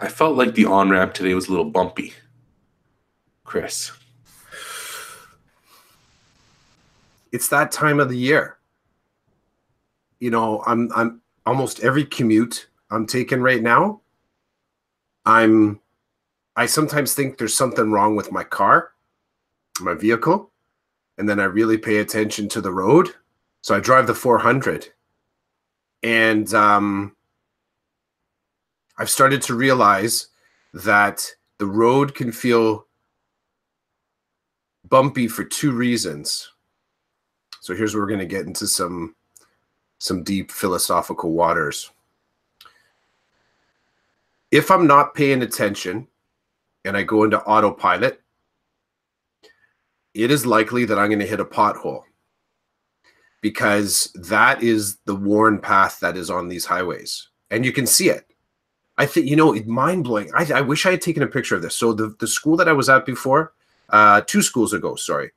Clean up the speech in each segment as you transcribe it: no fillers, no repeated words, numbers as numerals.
I felt like the on ramp today was a little bumpy, Chris. It's that time of the year. You know, I'm almost every commute I'm taking right now. I sometimes think there's something wrong with my car, my vehicle, and then I really pay attention to the road. So I drive the 400, and I've started to realize that the road can feel bumpy for two reasons. So here's where we're going to get into some deep philosophical waters. If I'm not paying attention and I go into autopilot, it is likely that I'm going to hit a pothole, because that is the worn path that is on these highways. And you can see it. I think, it's mind-blowing. I wish I had taken a picture of this. So the school that I was at before, 2 schools ago, sorry,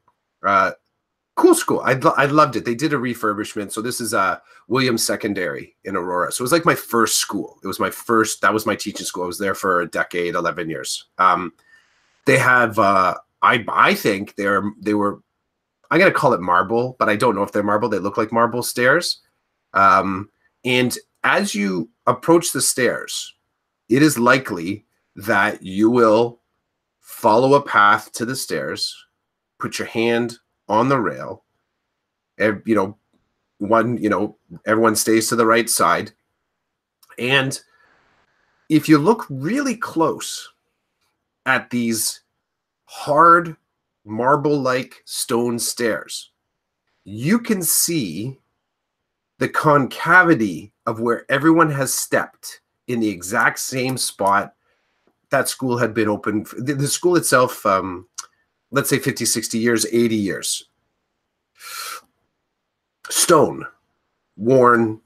cool school. I loved it. They did a refurbishment. So this is Williams Secondary in Aurora. So it was like my first school. It was my first, that was my teaching school. I was there for a decade, 11 years. They have, I think they were, I'm going to call it marble, but I don't know if they're marble. They look like marble stairs. And as you approach the stairs, it is likely that you will follow a path to the stairs, put your hand on the rail, everyone stays to the right side. And if you look really close at these hard marble-like stone stairs, you can see the concavity of where everyone has stepped in the exact same spot that school had been open. The school itself, let's say 50, 60 years, 80 years. Stone, worn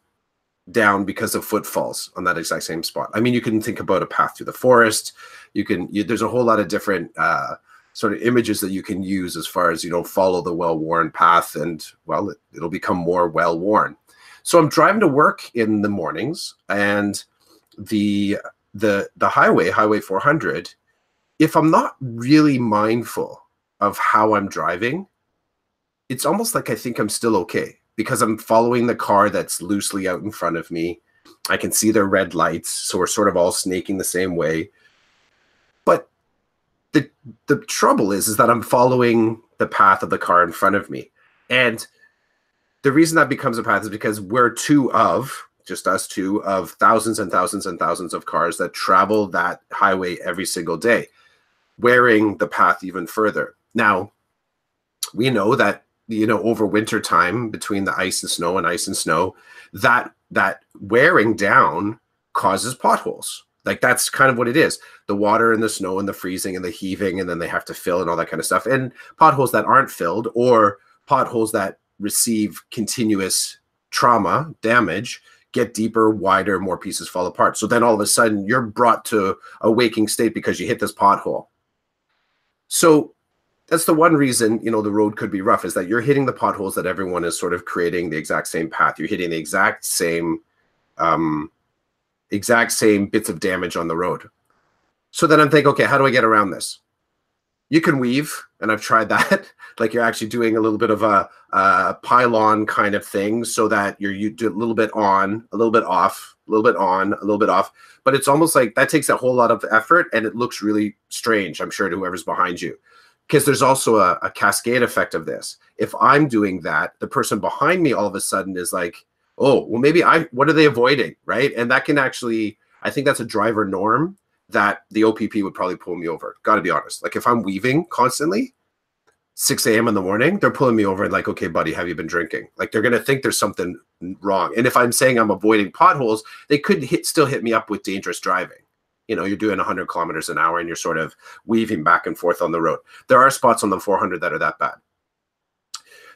down because of footfalls on that exact same spot. I mean, you can think about a path through the forest. There's a whole lot of different sort of images that you can use as far as, follow the well-worn path, and, well, it'll become more well-worn. So I'm driving to work in the mornings, and the highway 400, if I'm not really mindful of how I'm driving, it's almost like I think I'm still okay, because I'm following the car that's loosely out in front of me. I can see their red lights, so we're sort of all snaking the same way. But the trouble is that I'm following the path of the car in front of me. And the reason that becomes a path is because we're just us two of thousands and thousands and thousands of cars that travel that highway every single day, wearing the path even further. Now, we know that, over winter time, between the ice and snow, that wearing down causes potholes. Like, that's kind of what it is. The water and the snow and the freezing and the heaving, and then they have to fill and all that kind of stuff. And potholes that aren't filled, or potholes that receive continuous trauma, damage, get deeper, wider, more pieces fall apart. So then all of a sudden you're brought to a waking state because you hit this pothole. So that's the one reason, the road could be rough, is that you're hitting the potholes that everyone is sort of creating the exact same path. You're hitting the exact same bits of damage on the road. So then I'm thinking, okay, how do I get around this? You can weave, and I've tried that. Like, you're actually doing a little bit of a pylon kind of thing, so that you do a little bit on, a little bit off, a little bit on, a little bit off. But it's almost like that takes a whole lot of effort, and it looks really strange, I'm sure, to whoever's behind you. Because there's also a cascade effect of this. If I'm doing that, the person behind me all of a sudden is like, oh, well, maybe what are they avoiding, right? And that can actually, I think that's a driver norm that the OPP would probably pull me over. Got to be honest. Like, if I'm weaving constantly, 6 a.m. in the morning, they're pulling me over and like, okay, buddy, have you been drinking? Like, they're going to think there's something wrong. And if I'm saying I'm avoiding potholes, they could still hit me up with dangerous driving. You're doing 100 kilometers an hour and you're sort of weaving back and forth on the road. There are spots on the 400 that are that bad.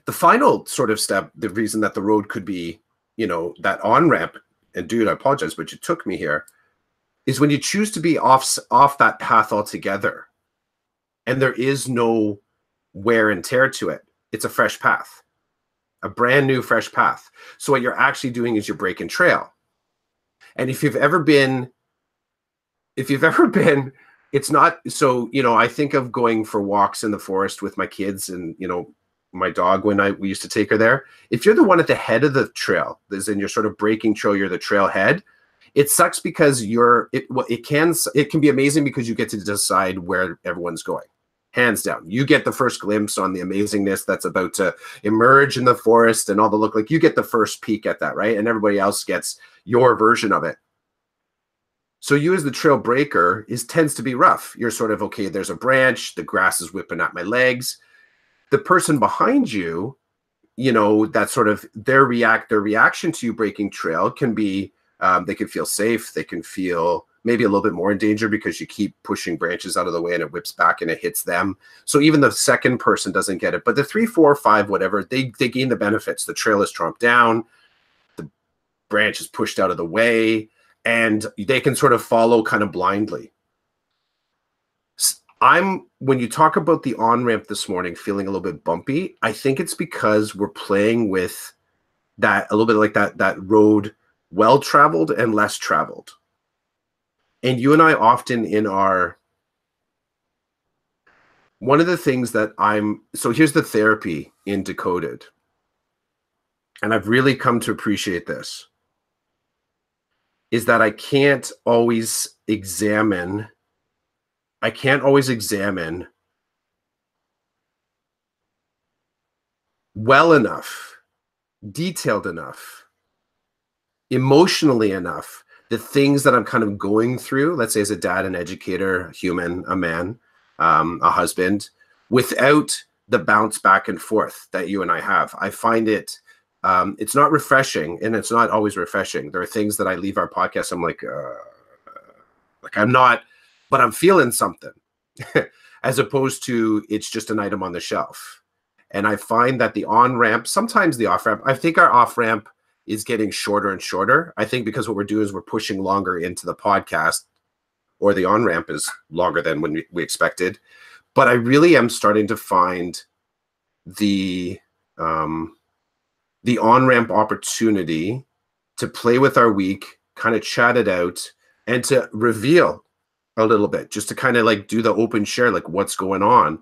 The final sort of step, the reason that the road could be, that on-ramp, and dude, I apologize, but you took me here, is when you choose to be off that path altogether, and there is no wear and tear to it. It's a fresh path, a brand new fresh path. So what you're actually doing is you're breaking trail. And if you've ever been if you've ever been, it's not so, I think of going for walks in the forest with my kids and, my dog when we used to take her there. If you're the one at the head of the trail, as in you're sort of breaking trail, you're the trailhead. It sucks because it can be amazing because you get to decide where everyone's going. Hands down. You get the first glimpse on the amazingness that's about to emerge in the forest and all the look. Like you get the first peek at that, right? And everybody else gets your version of it. So you as the trail breaker tends to be rough. You're sort of, okay, there's a branch, the grass is whipping at my legs. The person behind you, that sort of their reaction to you breaking trail can be, they can feel safe. They can feel maybe a little bit more in danger because you keep pushing branches out of the way and it whips back and it hits them. So even the second person doesn't get it, but the 3, 4, 5, whatever, they gain the benefits. The trail is tromped down, the branch is pushed out of the way, and they can sort of follow kind of blindly. When you talk about the on-ramp this morning feeling a little bit bumpy, I think it's because we're playing with that a little bit like that road, well-traveled and less traveled. And you and I often one of the things that so here's the therapy in DeCodEd. And I've really come to appreciate this, is that I can't always examine well enough, detailed enough, emotionally enough, the things that I'm kind of going through, let's say as a dad, an educator, a human, a man, a husband, without the bounce back and forth that you and I have. I find it's not refreshing, and it's not always refreshing. There are things that I leave our podcast, I'm like I'm not, but I'm feeling something as opposed to it's just an item on the shelf. And I find that the on-ramp, sometimes the off-ramp, I think our off-ramp is getting shorter and shorter. I think because what we're doing is we're pushing longer into the podcast, or the on-ramp is longer than when we expected. But I really am starting to find the on-ramp opportunity to play with our week, kind of chat it out, and to reveal a little bit, just to kind of like do the open share, like what's going on.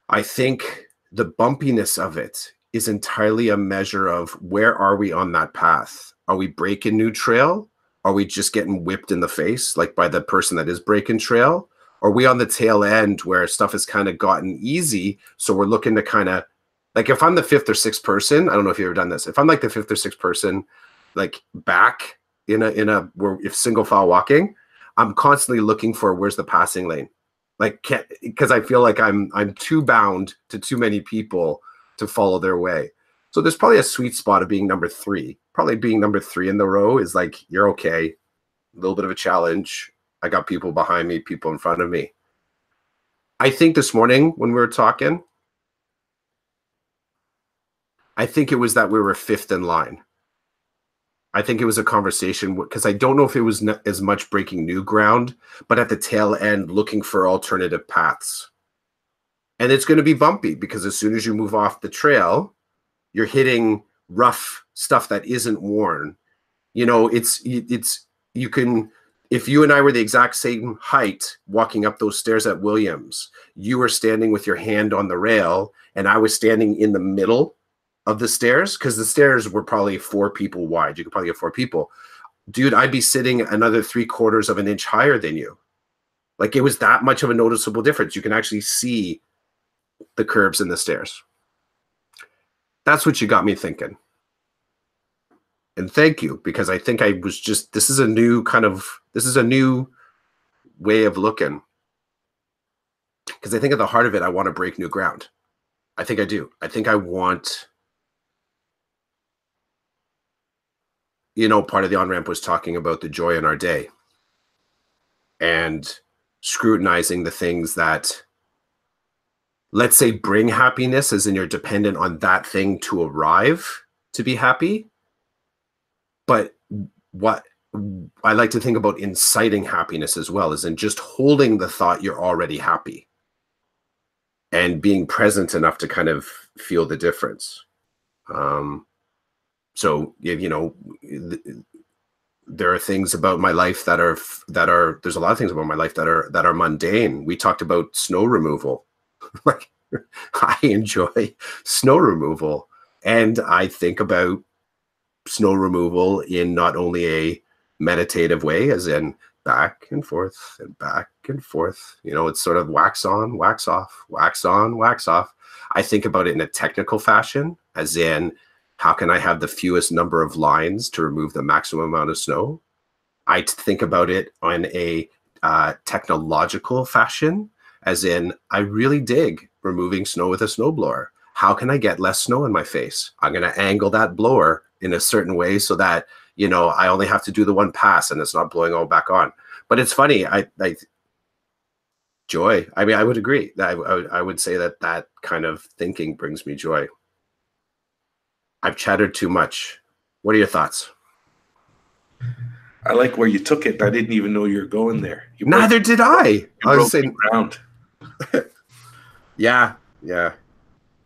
I think the bumpiness of it is entirely a measure of where are we on that path? Are we breaking new trail? Are we just getting whipped in the face, like by the person that is breaking trail? Are we on the tail end where stuff has kind of gotten easy? So we're looking to kind of, like if I'm the fifth or sixth person, I don't know if you've ever done this. If I'm like the fifth or sixth person, like back where if single file walking, I'm constantly looking for where's the passing lane. Like, because I feel like I'm too bound to too many people to follow their way. So there's probably a sweet spot of being number 3. Probably being number 3 in the row is like, you're okay. A little bit of a challenge. I got people behind me, people in front of me. I think this morning when we were talking, I think it was that we were 5th in line. I think it was a conversation because I don't know if it was as much breaking new ground, but at the tail end, looking for alternative paths. And it's going to be bumpy because as soon as you move off the trail, you're hitting rough stuff that isn't worn. You can, if you and I were the exact same height walking up those stairs at Williams, you were standing with your hand on the rail and I was standing in the middle of the stairs, because the stairs were probably 4 people wide. You could probably get 4 people. Dude, I'd be sitting another 3/4 of an inch higher than you. Like it was that much of a noticeable difference. You can actually see the curves in the stairs. That's what you got me thinking. And thank you, because I think I was just, this is a new way of looking. Because I think at the heart of it, I want to break new ground. I think I do. I think I want, part of the on-ramp was talking about the joy in our day and scrutinizing the things that, let's say, bring happiness, as in you're dependent on that thing to arrive to be happy. But what I like to think about inciting happiness as well, is in just holding the thought you're already happy and being present enough to kind of feel the difference. So, there are things about my life that are there's a lot of things about my life that are mundane. We talked about snow removal. Like, I enjoy snow removal, and I think about snow removal in not only a meditative way, as in back and forth and back and forth. You know, it's sort of wax on, wax off, wax on, wax off. I think about it in a technical fashion, as in, how can I have the fewest number of lines to remove the maximum amount of snow? I think about it on a technological fashion, as in, I really dig removing snow with a snowblower. How can I get less snow in my face? I'm going to angle that blower in a certain way so that, you know, I only have to do the one pass and it's not blowing all back on. But it's funny. Joy. I mean, I would agree. I would say that kind of thinking brings me joy. I've chattered too much. What are your thoughts? I like where you took it. I didn't even know you were going there. Neither did I. I was saying ground. Yeah.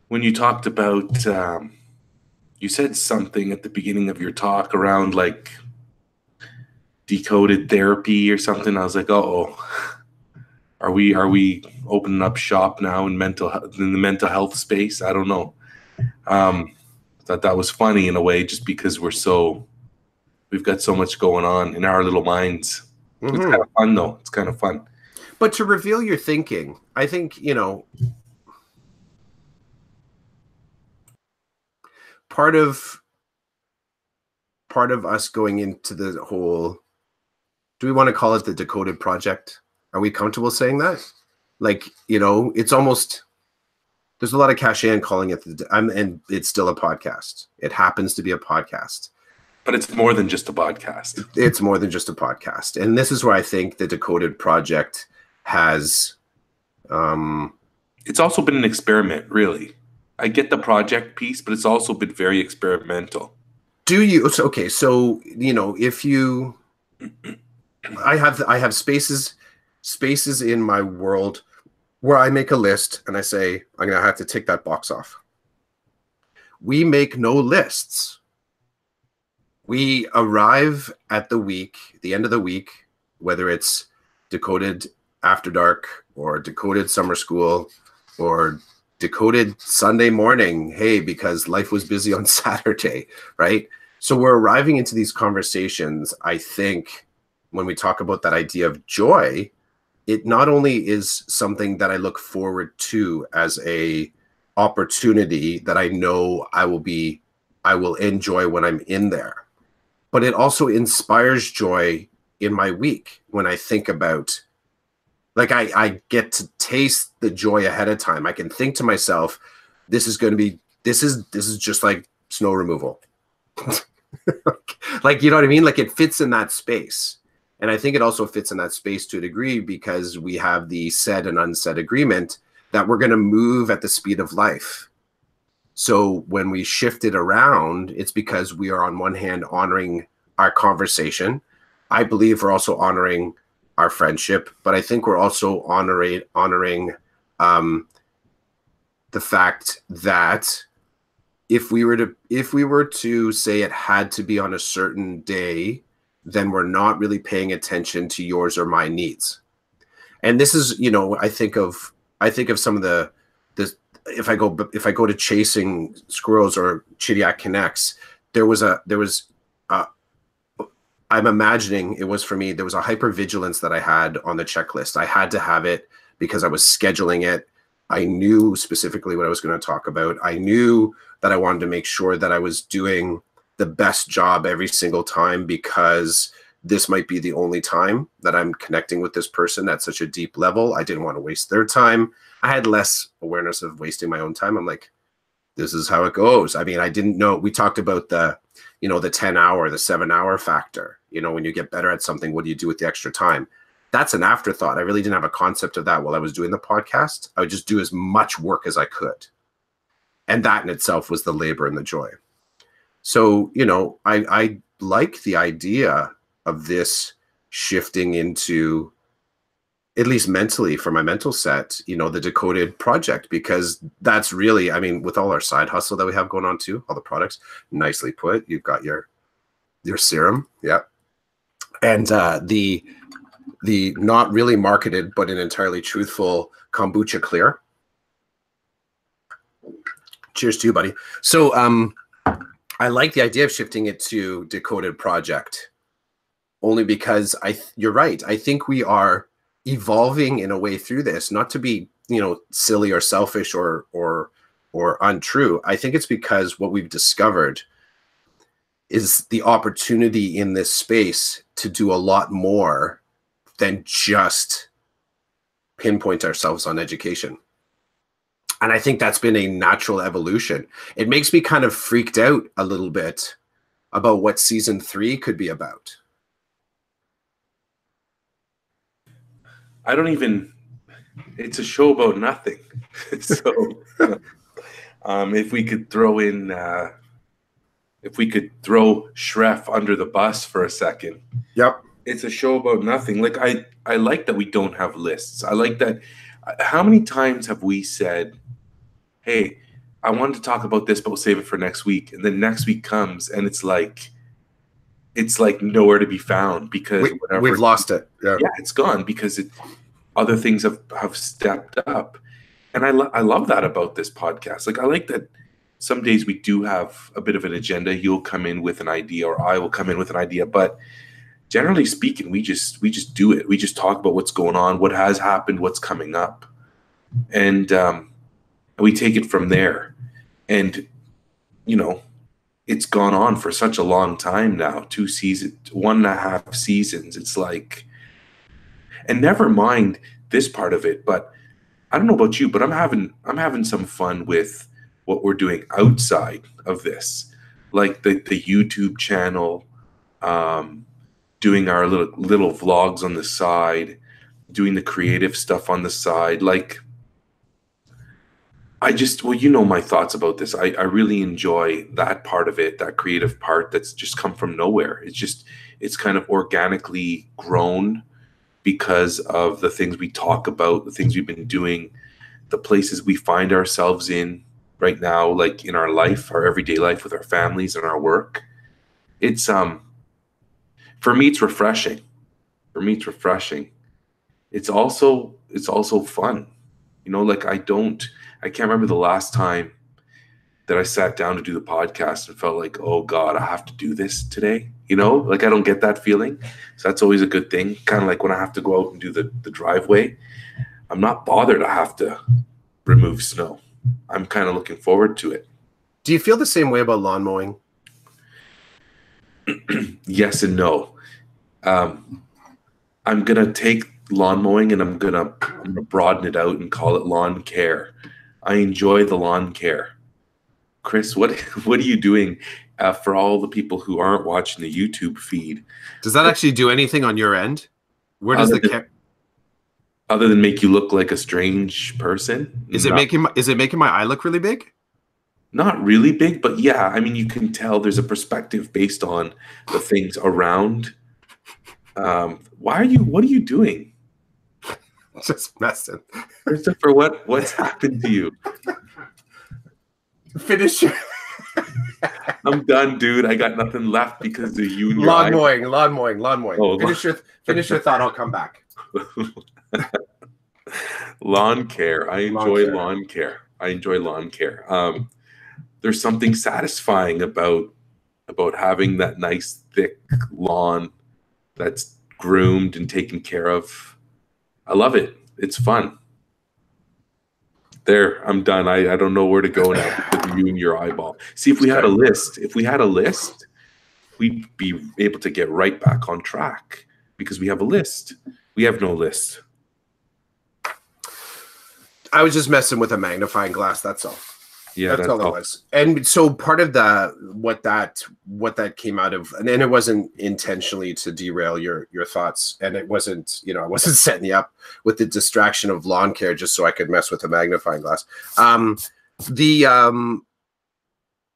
When you talked about, you said something at the beginning of your talk around like decoded therapy or something. I was like, uh-oh. Are we opening up shop now in the mental health space? I don't know. Thought that was funny in a way, just because we've got so much going on in our little minds. Mm-hmm. It's kind of fun though. It's kind of fun. But to reveal your thinking, I think, you know, part of us going into the whole, do we want to call it the DeCodEd project? Are we comfortable saying that? Like, you know, it's almost, there's a lot of cachet in calling it, and it's still a podcast. It happens to be a podcast. But it's more than just a podcast. It's more than just a podcast. And this is where I think the DeCodEd project has... it's also been an experiment, really. I get the project piece, but it's also been very experimental. Do you? Okay, so, you know, if you... I have spaces in my world where I make a list and I say, I'm going to have to tick that box off. We make no lists. We arrive at the end of the week, whether it's DeCodEd After Dark or DeCodEd Summer School or DeCodEd Sunday morning. Hey, because life was busy on Saturday, right? So we're arriving into these conversations, I think, when we talk about that idea of joy, it not only is something that I look forward to as a opportunity that I know I will enjoy when I'm in there, but it also inspires joy in my week when I think about, like, I get to taste the joy ahead of time. I can think to myself, this is just like snow removal. Like, you know what I mean? Like, it fits in that space. And I think it also fits in that space to a degree because we have the said and unsaid agreement that we're going to move at the speed of life. So when we shift it around, it's because we are on one hand honoring our conversation. I believe we're also honoring our friendship, but I think we're also honoring the fact that if we were to say it had to be on a certain day, then we're not really paying attention to yours or my needs. And this is, you know, I think of some of the if I go to Chasing Squirrels or Chidiac Connects, I'm imagining it was for me, there was a hypervigilance that I had on the checklist. I had to have it because I was scheduling it. I knew specifically what I was going to talk about. I knew that I wanted to make sure that I was doing the best job every single time, because this might be the only time that I'm connecting with this person at such a deep level. I didn't want to waste their time. I had less awareness of wasting my own time. I'm like, this is how it goes. I mean, I didn't know. We talked about the 10-hour, the 7-hour factor. You know, when you get better at something, what do you do with the extra time? That's an afterthought. I really didn't have a concept of that while I was doing the podcast. I would just do as much work as I could. And that in itself was the labor and the joy. So, you know, I like the idea of this shifting into, at least mentally, for my mental set, you know, the DeCodEd project, because that's really, I mean, with all our side hustle that we have going on too, all the products, nicely put. You've got your serum. Yeah. and the not really marketed but an entirely truthful kombucha clear. Cheers to you, buddy. So I like the idea of shifting it to DeCodEd project, only because you're right. I think we are evolving in a way through this, not to be, silly or selfish or untrue. I think it's because what we've discovered is the opportunity in this space to do a lot more than just pinpoint ourselves on education. And I think that's been a natural evolution. It makes me kind of freaked out a little bit about what season 3 could be about. It's a show about nothing. So if we could throw Shref under the bus for a second. Yep. It's a show about nothing. Like I like that we don't have lists. I like that. How many times have we said, hey, I wanted to talk about this, but we'll save it for next week. And then next week comes and it's like nowhere to be found because we've lost it. Yeah, it's gone because other things have stepped up. And I love that about this podcast. Like I like that some days we do have a bit of an agenda. You'll come in with an idea or I will come in with an idea. But generally speaking, we just do it. We just talk about what's going on, what has happened, what's coming up. And we take it from there. And, it's gone on for such a long time now, 2 seasons, 1.5 seasons. It's like, and never mind this part of it, but I don't know about you, but I'm having some fun with what we're doing outside of this, like the YouTube channel, doing our little vlogs on the side, doing the creative stuff on the side. Like, my thoughts about this. I really enjoy that part of it, that creative part that's just come from nowhere. It's kind of organically grown because of the things we talk about, the things we've been doing, the places we find ourselves in right now, like in our life, our everyday life with our families and our work. It's for me, it's refreshing. It's also fun. I can't remember the last time that I sat down to do the podcast and felt like, oh God, I have to do this today. Like I don't get that feeling. So that's always a good thing. Kind of like when I have to go out and do the driveway, I'm not bothered I have to remove snow. I'm kind of looking forward to it. Do you feel the same way about lawn mowing? Yes and no. I'm going to take lawn mowing and I'm gonna broaden it out and call it lawn care. I enjoy the lawn care. Chris, what are you doing for all the people who aren't watching the YouTube feed? Does that actually do anything on your end? Where does other than make you look like a strange person? Is it making my eye look really big? Not really big, but yeah, I mean, you can tell there's a perspective based on the things around. What are you doing? Just messing. Christopher, what's happened to you? Finish your... I'm done, dude. I got nothing left because of you and your lawn mowing. Oh, finish your thought. I'll come back. Lawn care. I enjoy lawn care. There's something satisfying about having that nice thick lawn that's groomed and taken care of. I love it. It's fun. There, I'm done. I don't know where to go now with you and your eyeball. See, if we had a list, we'd be able to get right back on track because we have a list. We have no list. I was just messing with a magnifying glass. That's all. Yeah, that's all it was. And so part of what that came out of, and it wasn't intentionally to derail your thoughts, and it wasn't, I wasn't setting you up with the distraction of lawn care just so I could mess with a magnifying glass. The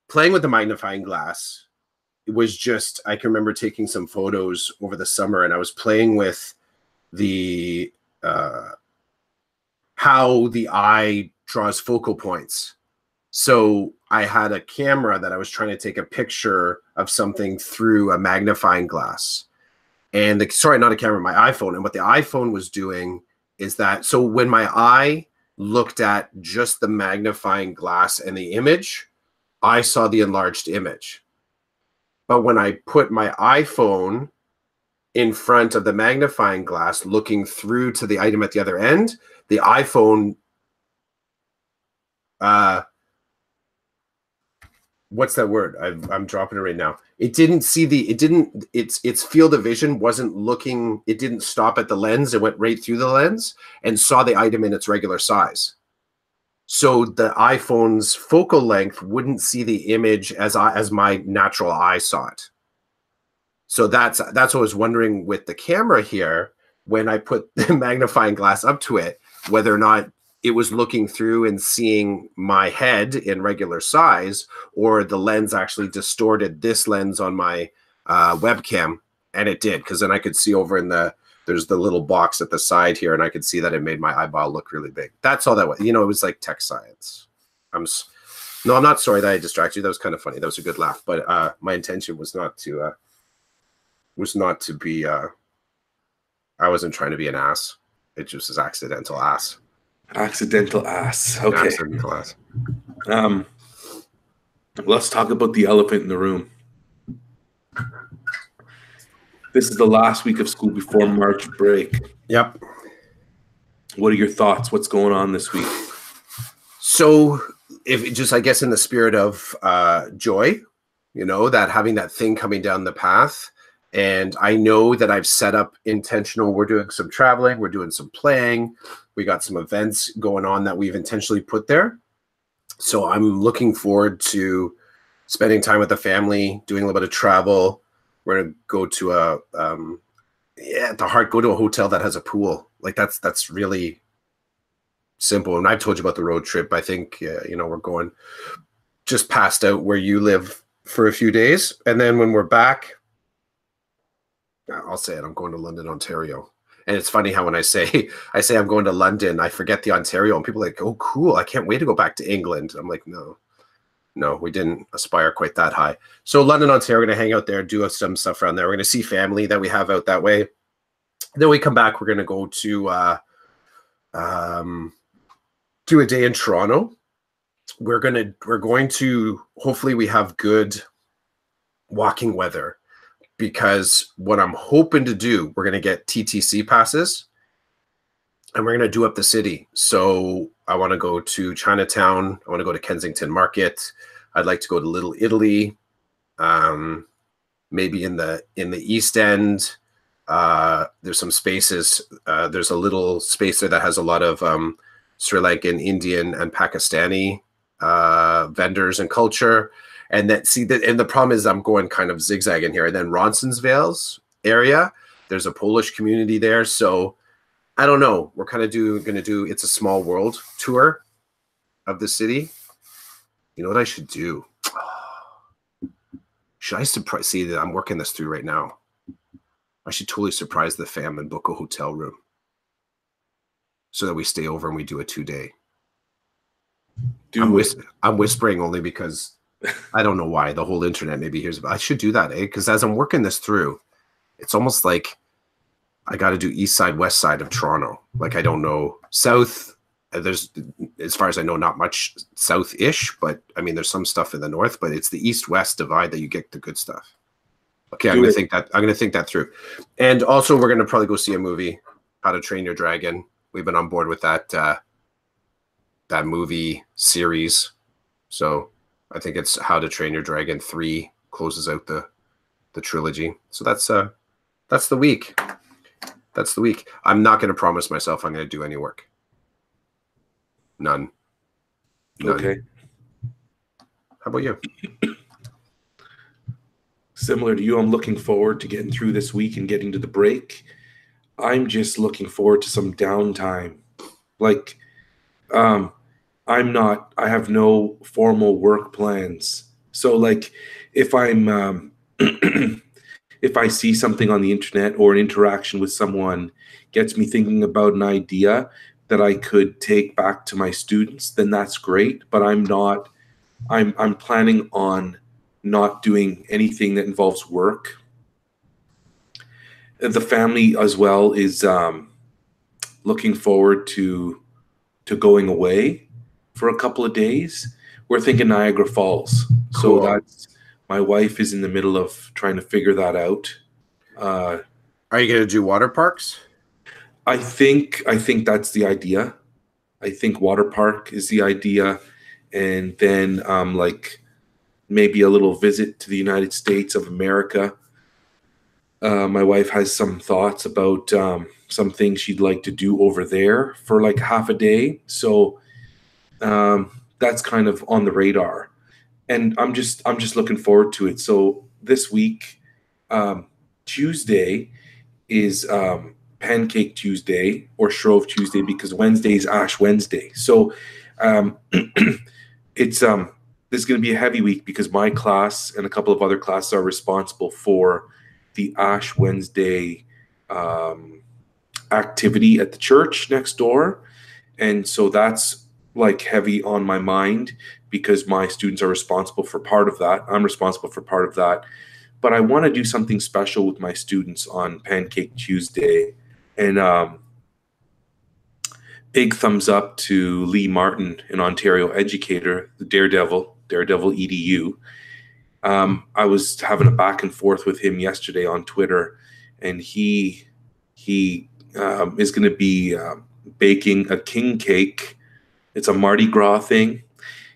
playing with the magnifying glass was just, I can remember taking some photos over the summer, and I was playing with the how the eye draws focal points. So I had a camera that I was trying to take a picture of something through a magnifying glass. And sorry, not a camera, my iPhone. And what the iPhone was doing is that, so when my eye looked at just the magnifying glass and the image, I saw the enlarged image. But when I put my iPhone in front of the magnifying glass, looking through to the item at the other end, the iPhone, what's that word? I'm dropping it right now. It didn't see its field of vision wasn't looking, it didn't stop at the lens. It went right through the lens and saw the item in its regular size. So the iPhone's focal length wouldn't see the image as my natural eye saw it. So that's what I was wondering with the camera here, when I put the magnifying glass up to it, whether or not it was looking through and seeing my head in regular size, or the lens actually distorted this lens on my webcam. And it did, because then I could see over in there's the little box at the side here, and I could see that it made my eyeball look really big. That's all that was. You know, it was like tech science. No, I'm not sorry that I distracted you. That was kind of funny. That was a good laugh. But my intention was not to be, I wasn't trying to be an ass. It just was accidental ass. Accidental ass. Okay. Accidental ass. Let's talk about the elephant in the room. This is the last week of school before March break. Yep. What are your thoughts? What's going on this week? So, I guess in the spirit of joy, you know, that having that thing coming down the path. And I know that I've set up intentional. We're doing some traveling. We're doing some playing. We got some events going on that we've intentionally put there. So I'm looking forward to spending time with the family, doing a little bit of travel. We're going to go to go to a hotel that has a pool. Like that's really simple. And I've told you about the road trip. I think, we're going just past out where you live for a few days. And then when we're back, I'll say it, I'm going to London, Ontario. And it's funny how when I say I'm going to London, I forget the Ontario, and people are like, oh, cool, I can't wait to go back to England. I'm like, no, we didn't aspire quite that high. So London, Ontario, we're going to hang out there, do some stuff around there. We're going to see family that we have out that way. Then we come back, we're going to go to do a day in Toronto. We're going to hopefully we have good walking weather. Because what I'm hoping to do, we're going to get TTC passes and we're going to do up the city. So I want to go to Chinatown. I want to go to Kensington Market. I'd like to go to Little Italy. Maybe in the East End. There's some spaces. There's a little space there that has a lot of Sri Lankan, Indian, and Pakistani vendors and culture. And the problem is I'm going kind of zigzagging here. And then Ronsonsvale's area, there's a Polish community there. So I don't know. We're kind of going to do It's a Small World tour of the city. You know what I should do? Should I surprise? See that I'm working this through right now. I should totally surprise the fam and book a hotel room so that we stay over and we do a 2-day. I'm whispering only because I don't know why. The whole internet maybe hears about. I should do that, because as I'm working this through, it's almost like I got to do east side, west side of Toronto. Like I don't know south. There's, as far as I know, not much south-ish, but I mean, there's some stuff in the north. But it's the east-west divide that you get the good stuff. Okay, I'm going to think that through. And also, we're going to probably go see a movie, How to Train Your Dragon. We've been on board with that movie series, so. I think it's How to Train Your Dragon 3 closes out the trilogy. So that's the week. That's the week. I'm not going to promise myself I'm going to do any work. None. Okay. How about you? Similar to you, I'm looking forward to getting through this week and getting to the break. I'm just looking forward to some downtime. Like, I have no formal work plans. So like if I'm, if I see something on the internet or an interaction with someone gets me thinking about an idea that I could take back to my students, then that's great. But I'm planning on not doing anything that involves work. The family as well is looking forward to going away for a couple of days. We're thinking Niagara Falls. So Cool. that's my wife is in the middle of trying to figure that out. Uh, Are you going to do water parks? I think that's the idea. I think water park is the idea, and then like maybe a little visit to the United States of America. My wife has some thoughts about some things she'd like to do over there for like half a day. So that's kind of on the radar, and I'm just looking forward to it. So this week, Tuesday is Pancake Tuesday or Shrove Tuesday because Wednesday is Ash Wednesday. So um, it's this is going to be a heavy week because my class and a couple of other classes are responsible for the Ash Wednesday um, activity at the church next door, and so that's like heavy on my mind because my students are responsible for part of that. I'm responsible for part of that, but I want to do something special with my students on Pancake Tuesday. And big thumbs up to Lee Martin, an Ontario educator, the Daredevil EDU. I was having a back and forth with him yesterday on Twitter, and he is going to be baking a king cake. It's a Mardi Gras thing.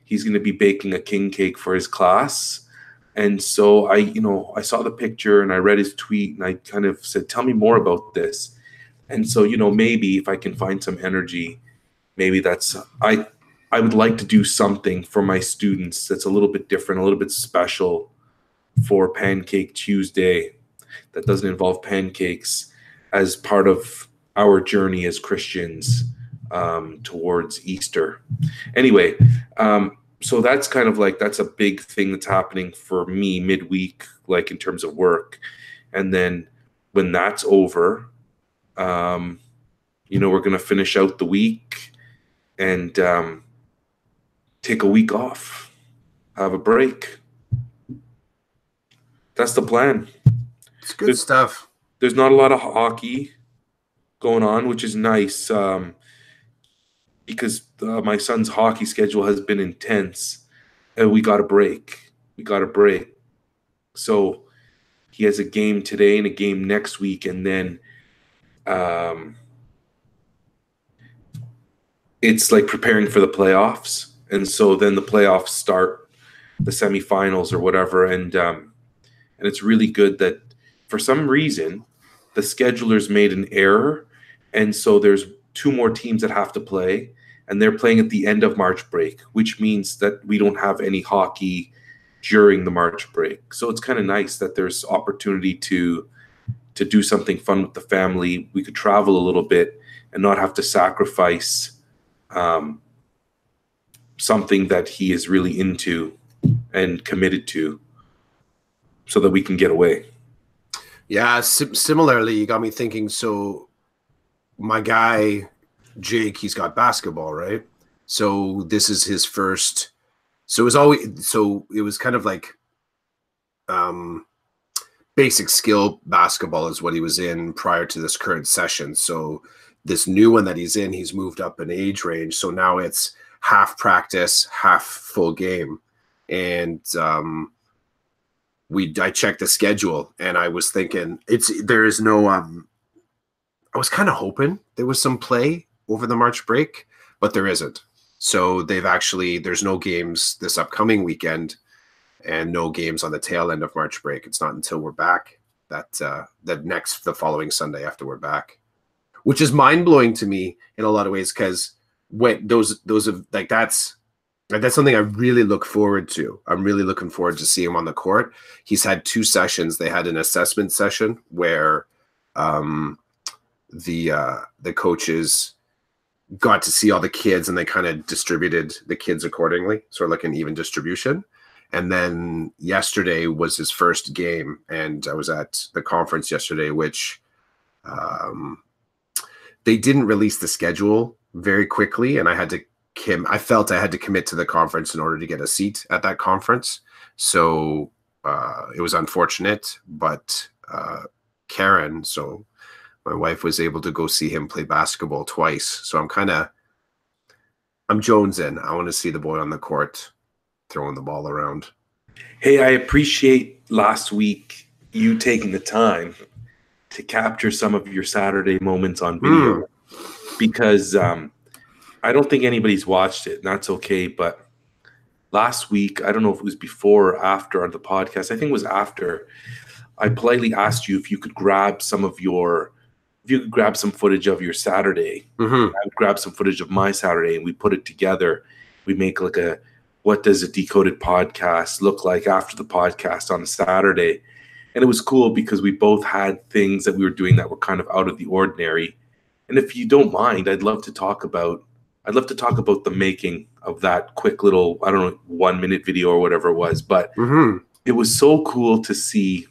He's going to be baking a king cake for his class. And so I saw the picture and I read his tweet and I kind of said, "Tell me more about this." And so, maybe if I can find some energy, maybe I would like to do something for my students that's a little bit different, a little bit special for Pancake Tuesday that doesn't involve pancakes as part of our journey as Christians towards Easter. Anyway, so that's kind of like that's a big thing that's happening for me midweek, like in terms of work. And then when that's over, we're going to finish out the week and take a week off, have a break. That's the plan. It's good stuff. There's not a lot of hockey going on, which is nice because my son's hockey schedule has been intense, and we got a break. So he has a game today and a game next week, and then it's like preparing for the playoffs, and so then the playoffs start, the semifinals or whatever, and it's really good that for some reason the schedulers made an error, and so there's two more teams that have to play, and they're playing at the end of March break, which means that we don't have any hockey during the March break. So it's kind of nice that there's opportunity to do something fun with the family. We could travel a little bit and not have to sacrifice something that he is really into and committed to so that we can get away. Yeah, similarly, you got me thinking. So my guy, Jake, he's got basketball, right? So this is his first. So it was kind of like basic skill basketball is what he was in prior to this current session. So this new one that he's in, he's moved up an age range. So now it's half practice, half full game. And I checked the schedule and I was thinking there is no I was kind of hoping there was some play over the March break, but there isn't. So there's no games this upcoming weekend and no games on the tail end of March break. It's not until we're back the following Sunday after we're back, which is mind blowing to me in a lot of ways. Cause when those of like, that's something I really look forward to. I'm really looking forward to see him on the court. He's had 2 sessions. They had an assessment session where the coaches got to see all the kids and they kind of distributed the kids accordingly, sort of like an even distribution. And then yesterday was his first game, and I was at the conference yesterday, which they didn't release the schedule very quickly, and I felt I had to commit to the conference in order to get a seat at that conference. So it was unfortunate, but Karen. So my wife was able to go see him play basketball twice. So I'm jonesing. I want to see the boy on the court throwing the ball around. Hey, I appreciate last week you taking the time to capture some of your Saturday moments on video because I don't think anybody's watched it, and that's okay. But last week, I don't know if it was before or after on the podcast. I think it was after. I politely asked you if you could grab some footage of your Saturday. I would grab some footage of my Saturday, and we put it together. We make like what does a Decoded podcast look like after the podcast on a Saturday? And it was cool because we both had things that we were doing that were kind of out of the ordinary. And if you don't mind, I'd love to talk about the making of that quick little, I don't know, 1 minute video or whatever it was. But it was so cool to see.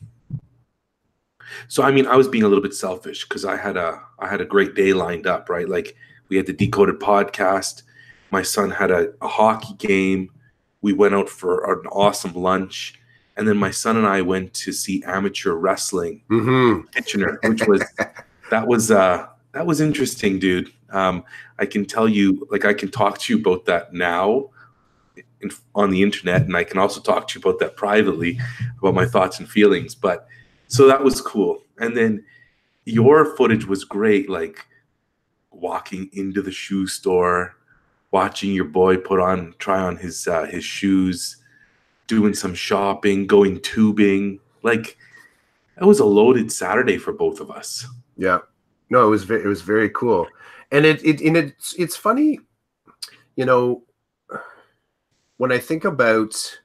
So, I mean, I was being a little bit selfish because I had a great day lined up, right? Like we had the Decoded podcast. My son had a hockey game. We went out for an awesome lunch. And then my son and I went to see amateur wrestling in Kitchener, which was interesting, dude. I can tell you, like, I can talk to you about that now on the internet, and I can also talk to you about that privately, about my thoughts and feelings. But so that was cool. And then your footage was great, like walking into the shoe store, watching your boy try on his shoes, doing some shopping, going tubing. Like, it was a loaded Saturday for both of us. Yeah. No, it was very cool. And it's funny, you know, when I think about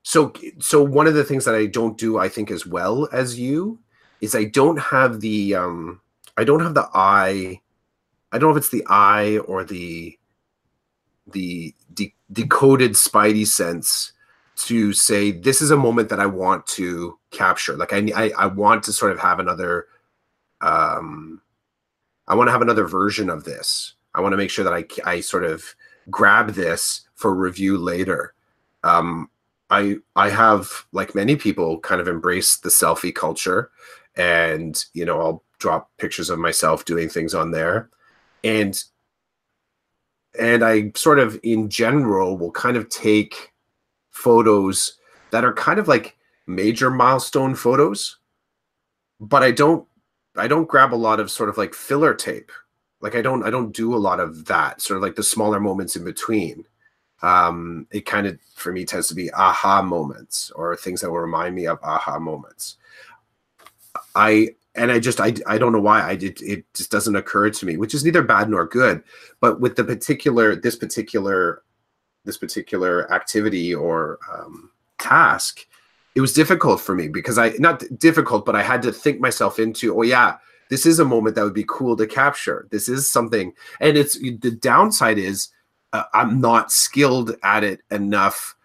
so one of the things that I don't do, I think, as well as you, is I don't have the eye. I don't know if it's the eye or the decoded spidey sense to say this is a moment that I want to capture. Like I want to sort of have another I want to have another version of this. I want to make sure that I sort of grab this for review later. I have, like many people, kind of embraced the selfie culture, and I'll drop pictures of myself doing things on there, and I sort of, in general, will kind of take photos that are kind of like major milestone photos, but I don't grab a lot of sort of like filler tape. Like I don't do a lot of that, sort of like the smaller moments in between. It kind of, for me, tends to be aha moments or things that will remind me of aha moments. I don't know why it just doesn't occur to me, which is neither bad nor good. But with this particular activity or task, it was difficult for me because not difficult, but I had to think myself into, oh yeah, this is a moment that would be cool to capture. This is something, and the downside is I'm not skilled at it enough.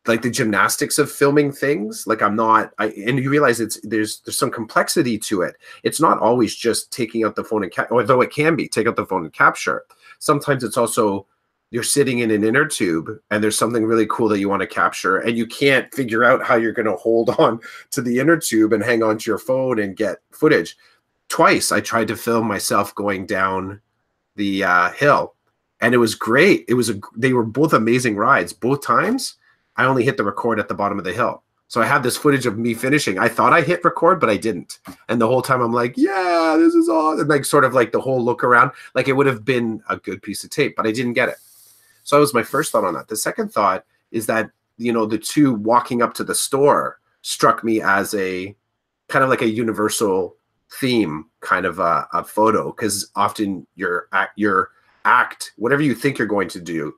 Like the gymnastics of filming things, like and you realize there's some complexity to it. It's not always just taking out the phone and although it can be take out the phone and capture. Sometimes it's also you're sitting in an inner tube and there's something really cool that you want to capture, and you can't figure out how you're going to hold on to the inner tube and hang on to your phone and get footage. Twice I tried to film myself going down the hill, and it was great. They were both amazing rides. Both times I only hit the record at the bottom of the hill. So I have this footage of me finishing. I thought I hit record, but I didn't. And the whole time I'm like, yeah, this is awesome. Like sort of like the whole look around, like it would have been a good piece of tape, but I didn't get it. So that was my first thought on that. The second thought is that, the two walking up to the store struck me as a kind of like a universal theme kind of a photo, because often your act, whatever you think you're going to do,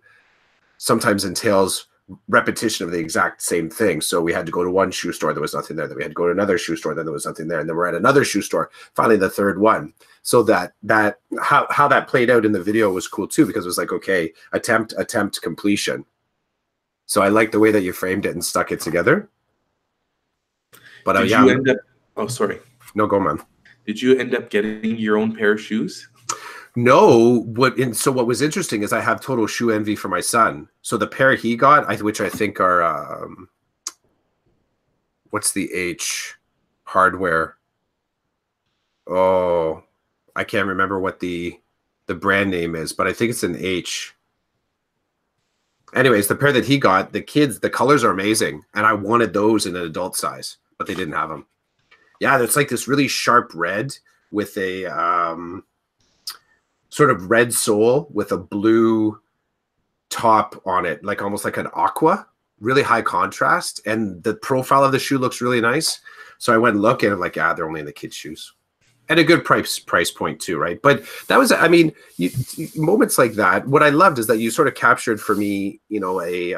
sometimes entails repetition of the exact same thing. So we had to go to one shoe store, there was nothing there. Then we had to go to another shoe store, then there was nothing there. And then we're at another shoe store, finally the third one. So that how that played out in the video was cool too, because it was like, okay, attempt, completion. So I like the way that you framed it and stuck it together. But Did you end up? Oh, sorry. No, go, man. Did you end up getting your own pair of shoes? No, so what was interesting is I have total shoe envy for my son. So the pair he got, which I think are what's the H? hardware. Oh, I can't remember what the brand name is, but I think it's an H. Anyways, the pair that he got, the colors are amazing, and I wanted those in an adult size, but they didn't have them. Yeah, it's like this really sharp red with a sort of red sole with a blue top on it, like almost like an aqua, really high contrast, and the profile of the shoe looks really nice. So I went and looked, and I'm like, yeah, they're only in the kids' shoes. At a good price point too, right? But that was, I mean, moments like that. What I loved is that you sort of captured for me, you know, a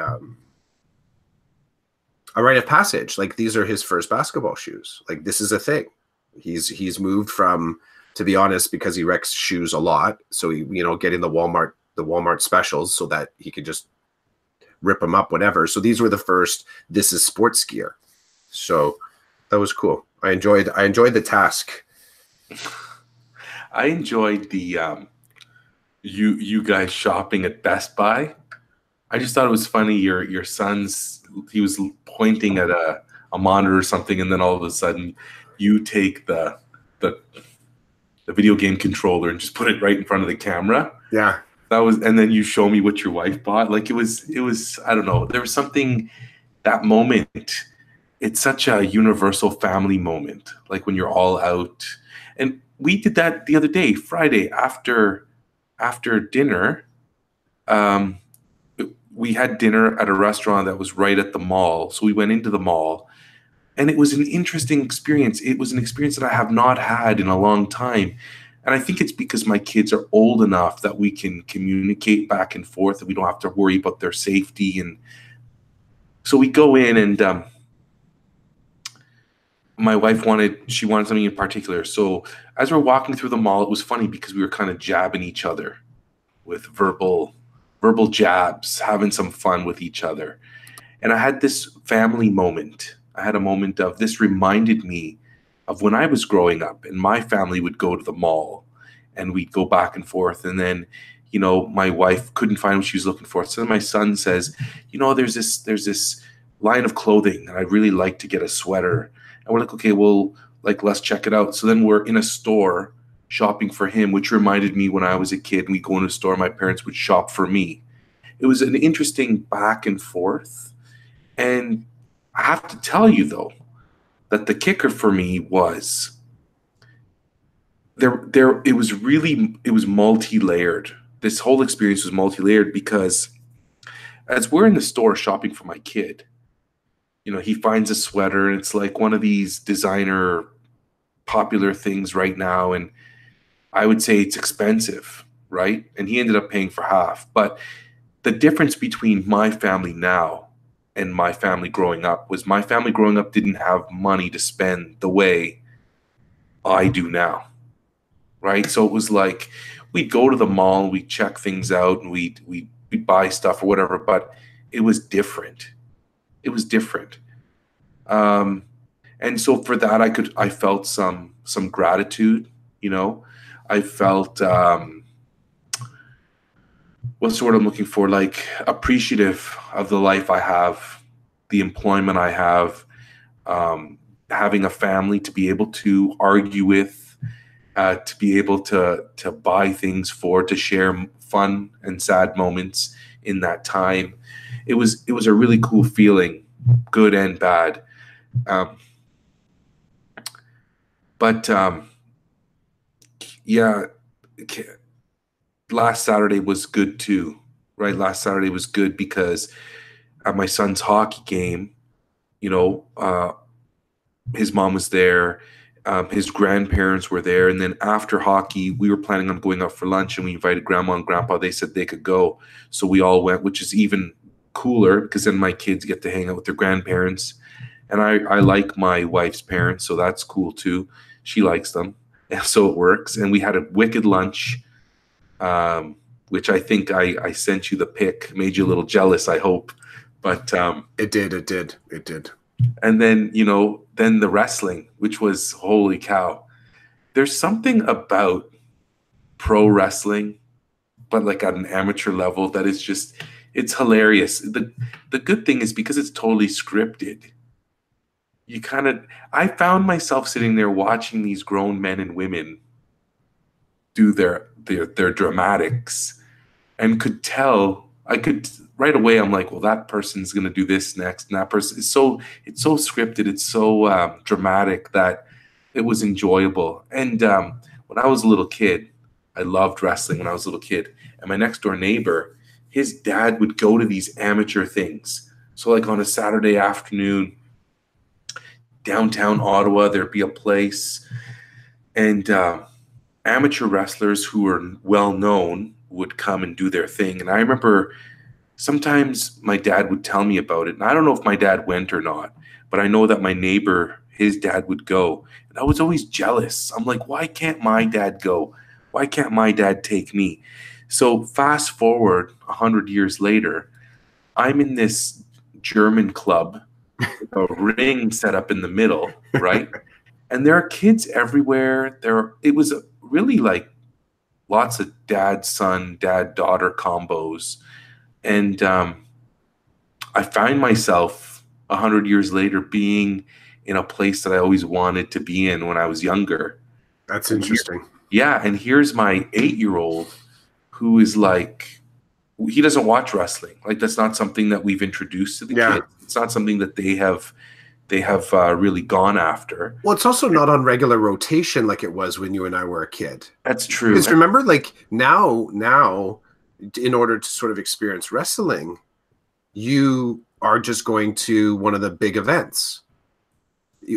rite of passage. Like, these are his first basketball shoes. Like, this is a thing. He's moved from, to be honest, because he wrecks shoes a lot. So he, you know, getting the Walmart specials so that he could just rip them up whenever. So these were the first. This is sports gear. So that was cool. I enjoyed the task. I enjoyed the you guys shopping at Best Buy. I just thought it was funny. Your son's, he was pointing at a monitor or something, and then all of a sudden you take the video game controller and just put it right in front of the camera. Yeah. That was, and then you show me what your wife bought. Like, it was I don't know. There was something, that moment. It's such a universal family moment. Like when you're all out. And we did that the other day, Friday, after dinner. We had dinner at a restaurant that was right at the mall. So we went into the mall, and it was an interesting experience. It was an experience that I have not had in a long time. And I think it's because my kids are old enough that we can communicate back and forth, and we don't have to worry about their safety. And so we go in, and my wife wanted something in particular. So as we're walking through the mall, it was funny because we were kind of jabbing each other with verbal jabs, having some fun with each other. And I had this family moment. I had a moment of, this reminded me of when I was growing up, and my family would go to the mall and we'd go back and forth. And then, you know, my wife couldn't find what she was looking for. So then my son says, you know, there's this line of clothing, and I'd really like to get a sweater. And we're like, okay, well, like, let's check it out. So then we're in a store shopping for him, which reminded me when I was a kid, and we'd go in a store, my parents would shop for me. It was an interesting back and forth. And I have to tell you, though, that the kicker for me was it was multi-layered. This whole experience was multi-layered because as we're in the store shopping for my kid, you know, he finds a sweater, and it's like one of these designer popular things right now. And I would say it's expensive, right? And he ended up paying for half. But the difference between my family now and my family growing up was, my family growing up didn't have money to spend the way I do now, right? So it was like, we'd go to the mall, we'd check things out, and we'd buy stuff or whatever, but it was different. It was different. And so for that, I felt some gratitude, you know. I felt, what's the word I'm looking for? Like, appreciative of the life I have, the employment I have, having a family to be able to argue with, to be able to buy things for, to share fun and sad moments in that time. It was a really cool feeling, good and bad. But yeah, last Saturday was good too, right? Last Saturday was good because at my son's hockey game, you know, his mom was there, his grandparents were there, and then after hockey, we were planning on going out for lunch, and we invited grandma and grandpa. They said they could go, so we all went, which is even cooler because then my kids get to hang out with their grandparents. And I like my wife's parents, so that's cool too. She likes them, and so it works. And we had a wicked lunch, which I think I sent you the pic, made you a little jealous, I hope. But It did. And then, you know, then the wrestling, which was, holy cow. There's something about pro wrestling, but like at an amateur level, that is just, it's hilarious. The good thing is, because it's totally scripted, you kind of, I found myself sitting there watching these grown men and women do their dramatics, and could tell, I could right away, I'm like, well, that person's going to do this next, and that person is it's so scripted, it's so dramatic that it was enjoyable. And when I was a little kid, I loved wrestling when I was a little kid, and my next door neighbor, his dad would go to these amateur things. So like on a Saturday afternoon, downtown Ottawa, there'd be a place, and amateur wrestlers who were well known would come and do their thing. And I remember sometimes my dad would tell me about it, and I don't know if my dad went or not, but I know that my neighbor, his dad, would go, and I was always jealous. I'm like, why can't my dad go? Why can't my dad take me? So fast forward 100 years later, I'm in this German club, a ring set up in the middle, right? And there are kids everywhere. It was really like lots of dad son, dad daughter combos, and I find myself 100 years later being in a place that I always wanted to be in when I was younger. That's interesting. Yeah, and here's my 8-year-old who is like, he doesn't watch wrestling. Like, that's not something that we've introduced to the kids. It's not something that they have really gone after. Well, it's also not on regular rotation like it was when you and I were a kid. That's true. Because remember, like now, in order to sort of experience wrestling, you are just going to one of the big events,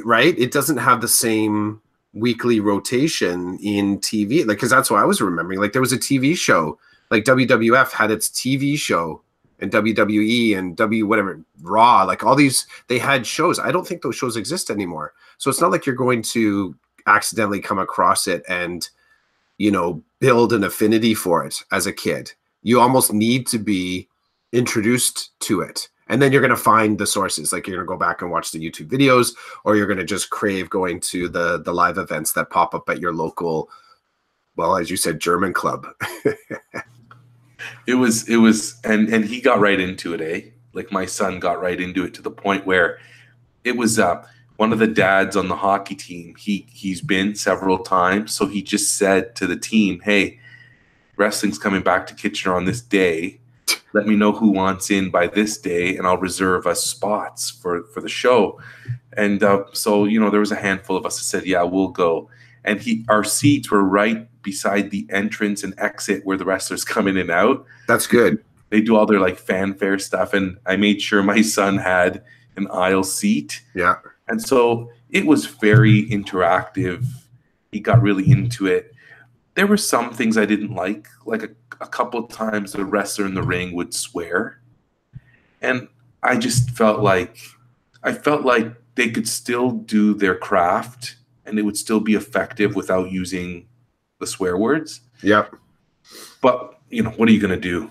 right? It doesn't have the same weekly rotation in TV. Like, because that's what I was remembering. Like, there was a TV show, like WWF had its TV show, and WWE and whatever, Raw, like all these, they had shows. I don't think those shows exist anymore. So it's not like you're going to accidentally come across it and, you know, build an affinity for it as a kid. You almost need to be introduced to it. And then you're going to find the sources. Like, you're going to go back and watch the YouTube videos, or you're going to just crave going to the live events that pop up at your local, well, as you said, German club. It was, and he got right into it, eh? Like, my son got right into it to the point where it was one of the dads on the hockey team. He's been several times, so he just said to the team, "Hey, wrestling's coming back to Kitchener on this day. Let me know who wants in by this day, and I'll reserve us spots for the show." And so, you know, there was a handful of us that said, "Yeah, we'll go." And our seats were right beside the entrance and exit where the wrestlers come in and out. That's good. They do all their like fanfare stuff, and I made sure my son had an aisle seat. Yeah. And so it was very interactive. He got really into it. There were some things I didn't like a couple of times the wrestler in the ring would swear. And I just felt like they could still do their craft and it would still be effective without using the swear words. Yep. But, you know, what are you going to do?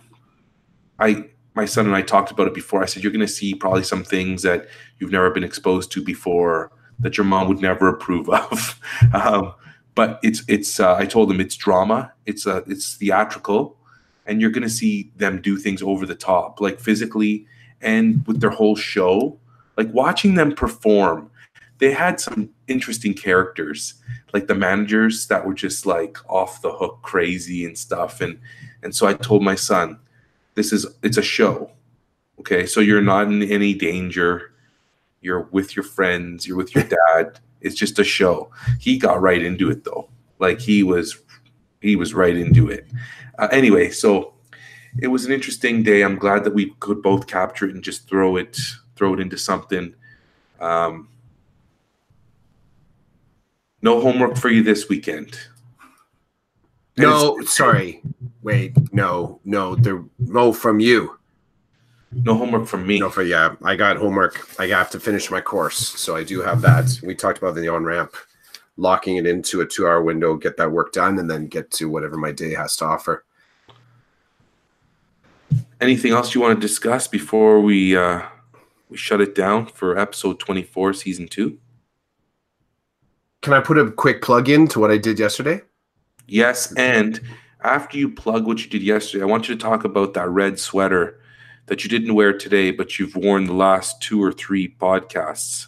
My son and I talked about it before. I said, you're going to see probably some things that you've never been exposed to before that your mom would never approve of. But it's I told him it's drama. It's theatrical, and you're going to see them do things over the top, like physically and with their whole show. Like, watching them perform, they had some interesting characters, like the managers that were just like off the hook crazy and stuff. And so I told my son, it's a show. Okay. So you're not in any danger. You're with your friends, you're with your dad. It's just a show. He got right into it though. Like, he was right into it. Anyway, so it was an interesting day. I'm glad that we could both capture it and just throw it into something. No homework for you this weekend. No, sorry. Wait, no, from you. No homework from me. No, I got homework. I have to finish my course, so I do have that. We talked about the on-ramp, locking it into a 2-hour window, get that work done, and then get to whatever my day has to offer. Anything else you want to discuss before we shut it down for episode 24, season 2? Can I put a quick plug in to what I did yesterday? Yes, and after you plug what you did yesterday, I want you to talk about that red sweater that you didn't wear today, but you've worn the last 2 or 3 podcasts.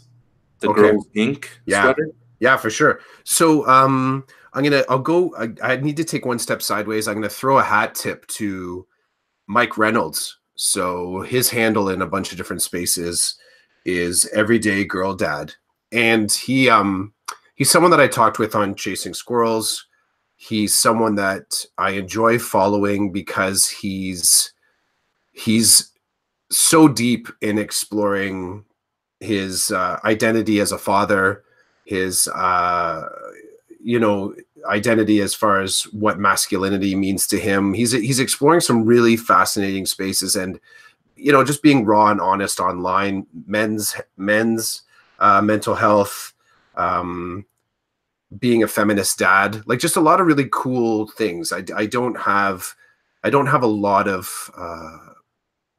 The Okay. Girls Inc. Yeah. sweater. Yeah, for sure. So I need to take one step sideways. I'm gonna throw a hat tip to Mike Reynolds. So his handle in a bunch of different spaces is Everyday Girl Dad. And he's someone that I talked with on Chasing Squirrels. He's someone that I enjoy following because he's so deep in exploring his identity as a father, his identity as far as what masculinity means to him. He's exploring some really fascinating spaces, and just being raw and honest online, men's mental health, being a feminist dad, like just a lot of really cool things. I don't have a lot of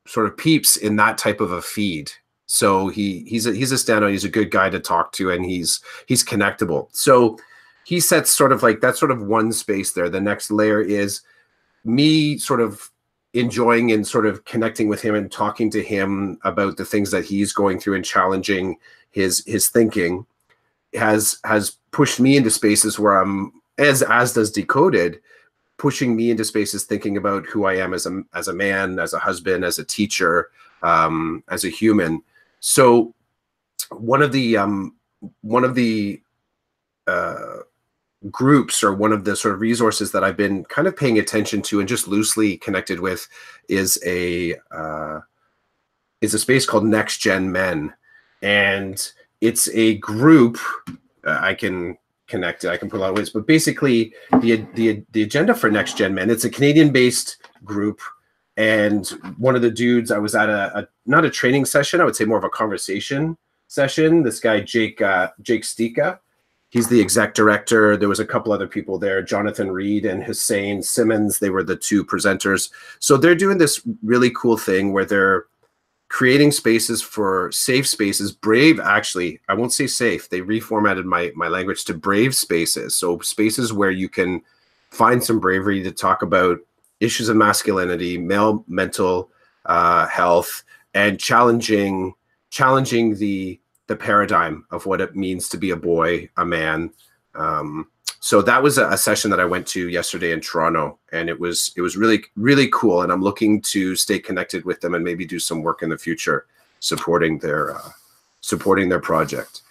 sort of peeps in that type of a feed. So he's a standout. He's a good guy to talk to, and he's connectable. So he sets sort of like that's sort of one space there. The next layer is me sort of enjoying and sort of connecting with him and talking to him about the things that he's going through and challenging his thinking has pushed me into spaces where I'm as does DeCodEd, pushing me into spaces thinking about who I am as a man, as a husband, as a teacher, as a human. So one of the groups, or one of the sort of resources that I've been kind of paying attention to and just loosely connected with is a space called Next Gen Men, and it's a group. I can connect it. I can put a lot of ways, but basically the agenda for Next Gen Men, it's a Canadian-based group. And one of the dudes, I was at not a training session, I would say more of a conversation session. This guy, Jake Stika, he's the exec director. There was a couple other people there, Jonathan Reed and Hussein Simmons. They were the two presenters. So they're doing this really cool thing where they're creating spaces for safe spaces, brave, actually, I won't say safe. They reformatted my language to brave spaces. So spaces where you can find some bravery to talk about issues of masculinity, male mental health, and challenging the paradigm of what it means to be a boy, a man. So that was a session that I went to yesterday in Toronto, and it was really, really cool. And I'm looking to stay connected with them and maybe do some work in the future supporting their project.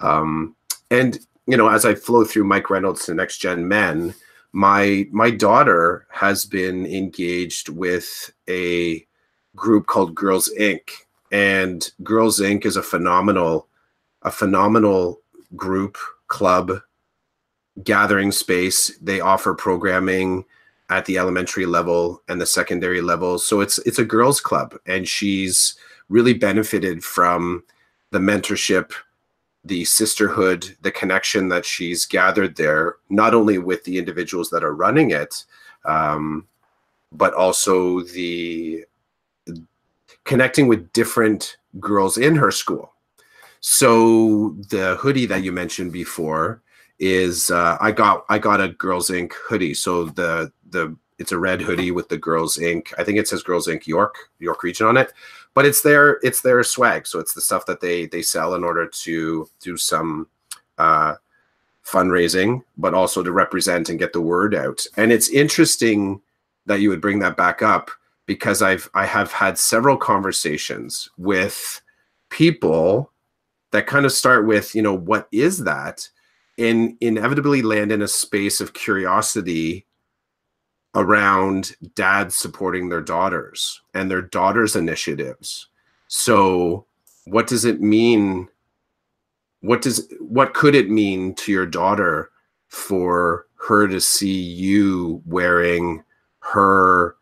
And as I flow through Mike Reynolds to Next Gen Men, my daughter has been engaged with a group called Girls Inc. And Girls Inc. is a phenomenal group, club, gathering space. They offer programming at the elementary level and the secondary level. So it's a girls club, and she's really benefited from the mentorship, the sisterhood, the connection that she's gathered there, not only with the individuals that are running it, but also the connecting with different girls in her school. So the hoodie that you mentioned before is I got a Girls Inc. hoodie. So it's a red hoodie with the Girls Inc. I think it says Girls Inc. York region on it, but it's their swag. So it's the stuff that they sell in order to do some fundraising, but also to represent and get the word out. And it's interesting that you would bring that back up, because I have had several conversations with people that kind of start with, what is that? And inevitably land in a space of curiosity around dads supporting their daughters and their daughters' initiatives. So what does it mean? What could it mean to your daughter for her to see you wearing her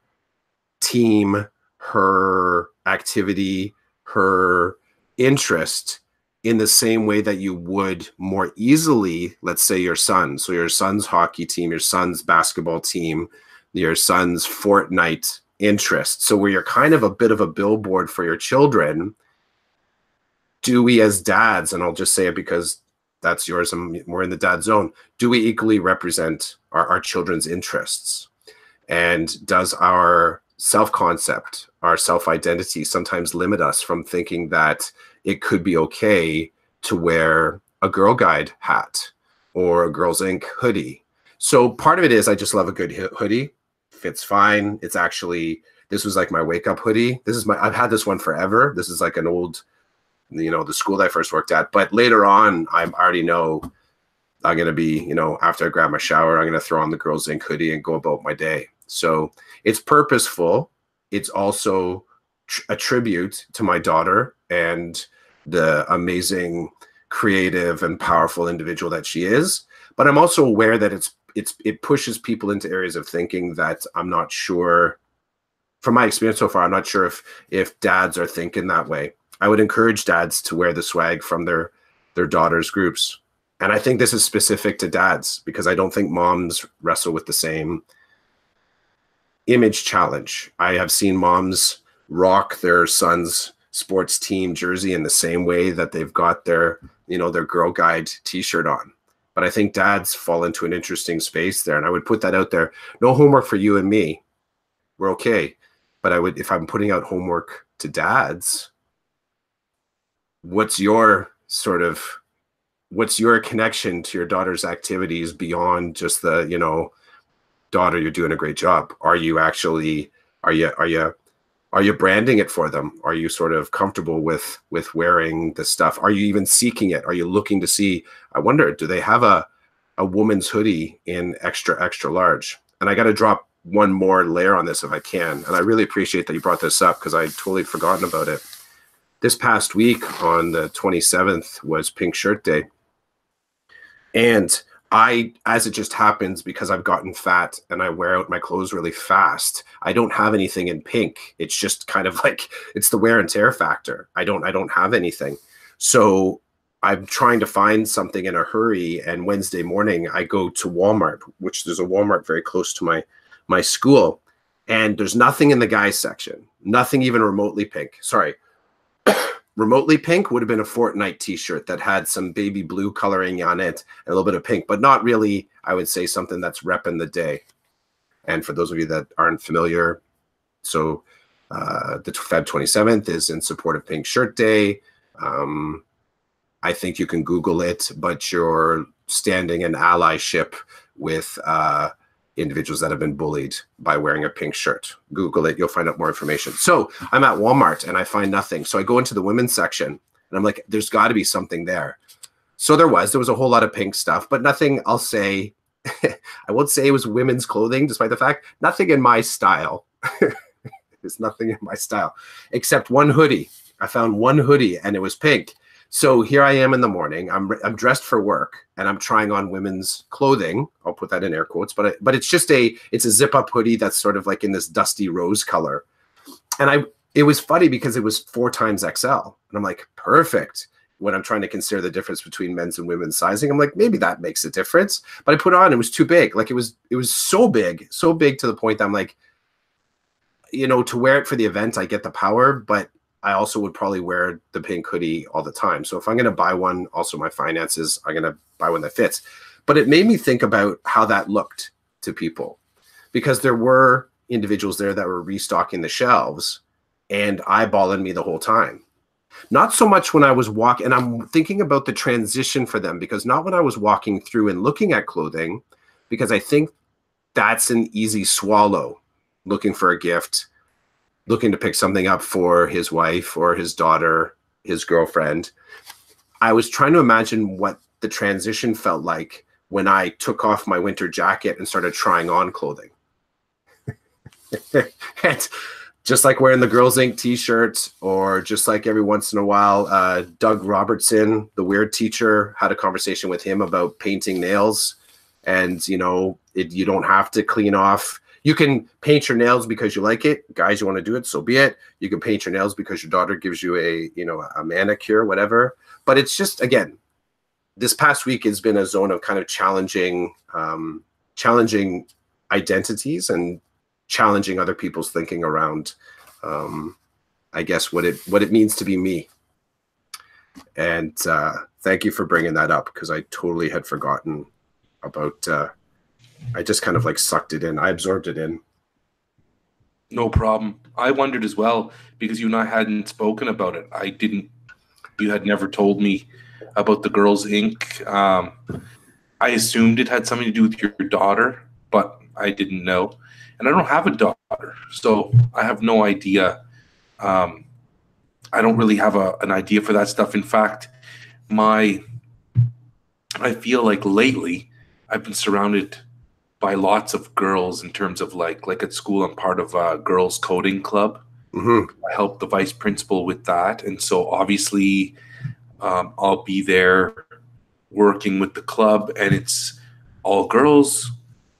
team, her activity, her interest in the same way that you would more easily, let's say your son. So your son's hockey team, your son's basketball team, your son's Fortnite interest. So where you're kind of a bit of a billboard for your children, do we as dads, and I'll just say it because that's yours and we're in the dad zone, do we equally represent our children's interests? And does our self-concept, our self-identity sometimes limit us from thinking that it could be okay to wear a Girl Guide hat or a Girls Inc. hoodie. So part of it is I just love a good hoodie. Fits fine. It's actually, this was like my wake up hoodie. I've had this one forever. This is like an old, the school that I first worked at. But later on, I already know I'm going to be, after I grab my shower, I'm going to throw on the Girls Inc. hoodie and go about my day. So it's purposeful. It's also a tribute to my daughter and the amazing, creative, and powerful individual that she is. But I'm also aware that it pushes people into areas of thinking that I'm not sure, from my experience so far, I'm not sure if dads are thinking that way. I would encourage dads to wear the swag from their daughters' groups. And I think this is specific to dads because I don't think moms wrestle with the same image challenge. I have seen moms rock their son's sports team jersey in the same way that they've got their Girl Guide t-shirt on. But I think dads fall into an interesting space there. And I would put that out there. No homework for you and me. We're okay. But if I'm putting out homework to dads, what's your connection to your daughter's activities beyond just the, daughter, you're doing a great job? Are you branding it for them? Are you sort of comfortable with wearing the stuff? Are you even seeking it? Are you looking to see, I wonder, do they have a woman's hoodie in extra, extra large? And I got to drop one more layer on this if I can. And I really appreciate that you brought this up because I'd totally forgotten about it. This past week on the 27th was Pink Shirt Day. And as it just happens, because I've gotten fat and I wear out my clothes really fast, I don't have anything in pink. It's just kind of like, it's the wear and tear factor. I don't have anything. So I'm trying to find something in a hurry. And Wednesday morning I go to Walmart, which there's a Walmart very close to my school. And there's nothing in the guys section, nothing even remotely pink. Sorry. Remotely pink would have been a Fortnite t-shirt that had some baby blue coloring on it and a little bit of pink, but not really, I would say, something that's repping the day. And for those of you that aren't familiar, so the Feb 27th is in support of Pink Shirt Day. I think you can Google it, but you're standing in allyship with individuals that have been bullied by wearing a pink shirt. Google it, you'll find out more information. So I'm at Walmart and I find nothing. So I go into the women's section and I'm like, there's got to be something there. So there was a whole lot of pink stuff, but nothing, I'll say, I won't say it was women's clothing, despite the fact, nothing in my style. There's nothing in my style, except one hoodie. I found one hoodie and it was pink. So here I am in the morning. I'm dressed for work and I'm trying on women's clothing. I'll put that in air quotes, but it's a zip up hoodie that's sort of like in this dusty rose color. And it was funny because it was 4 times XL. And I'm like, perfect. When I'm trying to consider the difference between men's and women's sizing, I'm like, maybe that makes a difference. But I put it on, it was too big. Like it was so big to the point that I'm like, to wear it for the event, I get the power, but I also would probably wear the pink hoodie all the time. So if I'm going to buy one, also my finances, I'm going to buy one that fits. But it made me think about how that looked to people, because there were individuals there that were restocking the shelves and eyeballing me the whole time. Not so much when I was walking, and I'm thinking about the transition for them, because not when I was walking through and looking at clothing, because I think that's an easy swallow, looking for a gift, looking to pick something up for his wife or his daughter, his girlfriend. I was trying to imagine what the transition felt like when I took off my winter jacket and started trying on clothing. And just like wearing the Girls Inc. t-shirt, or just like every once in a while, Doug Robertson, the weird teacher, had a conversation with him about painting nails. And, you don't have to clean off. You can paint your nails because you like it. Guys, you want to do it, so be it. You can paint your nails because your daughter gives you a manicure, whatever. But it's just, again, this past week has been a zone of kind of challenging identities and challenging other people's thinking around, I guess, what it means to be me. And thank you for bringing that up, because I totally had forgotten about. I just kind of like sucked it in. I absorbed it in. No problem. I wondered as well, because you and I hadn't spoken about it. You had never told me about the Girls Inc. I assumed it had something to do with your daughter, but I didn't know. And I don't have a daughter, so I have no idea. I don't really have an idea for that stuff. In fact, I feel like lately I've been surrounded by lots of girls in terms of like at school, I'm part of a girls coding club. I help the vice principal with that. And so obviously I'll be there working with the club, and it's all girls,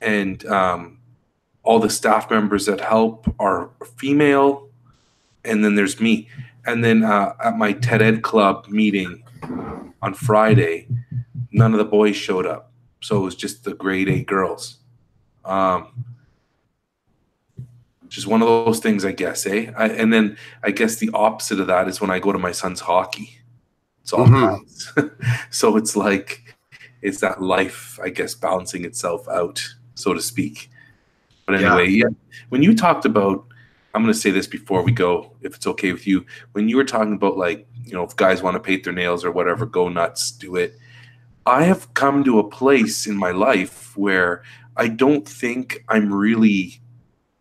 and all the staff members that help are female. And then there's me. And then at my TED club meeting on Friday, none of the boys showed up. So it was just the grade 8 girls. Just one of those things, I guess, eh? And then I guess the opposite of that is when I go to my son's hockey. It's all guys. So it's like, it's that life, I guess, balancing itself out, so to speak. But anyway, yeah. When you talked about, I'm going to say this before we go, if it's okay with you. When you were talking about, like, you know, if guys want to paint their nails or whatever, go nuts, do it. I have come to a place in my life where I don't think I'm really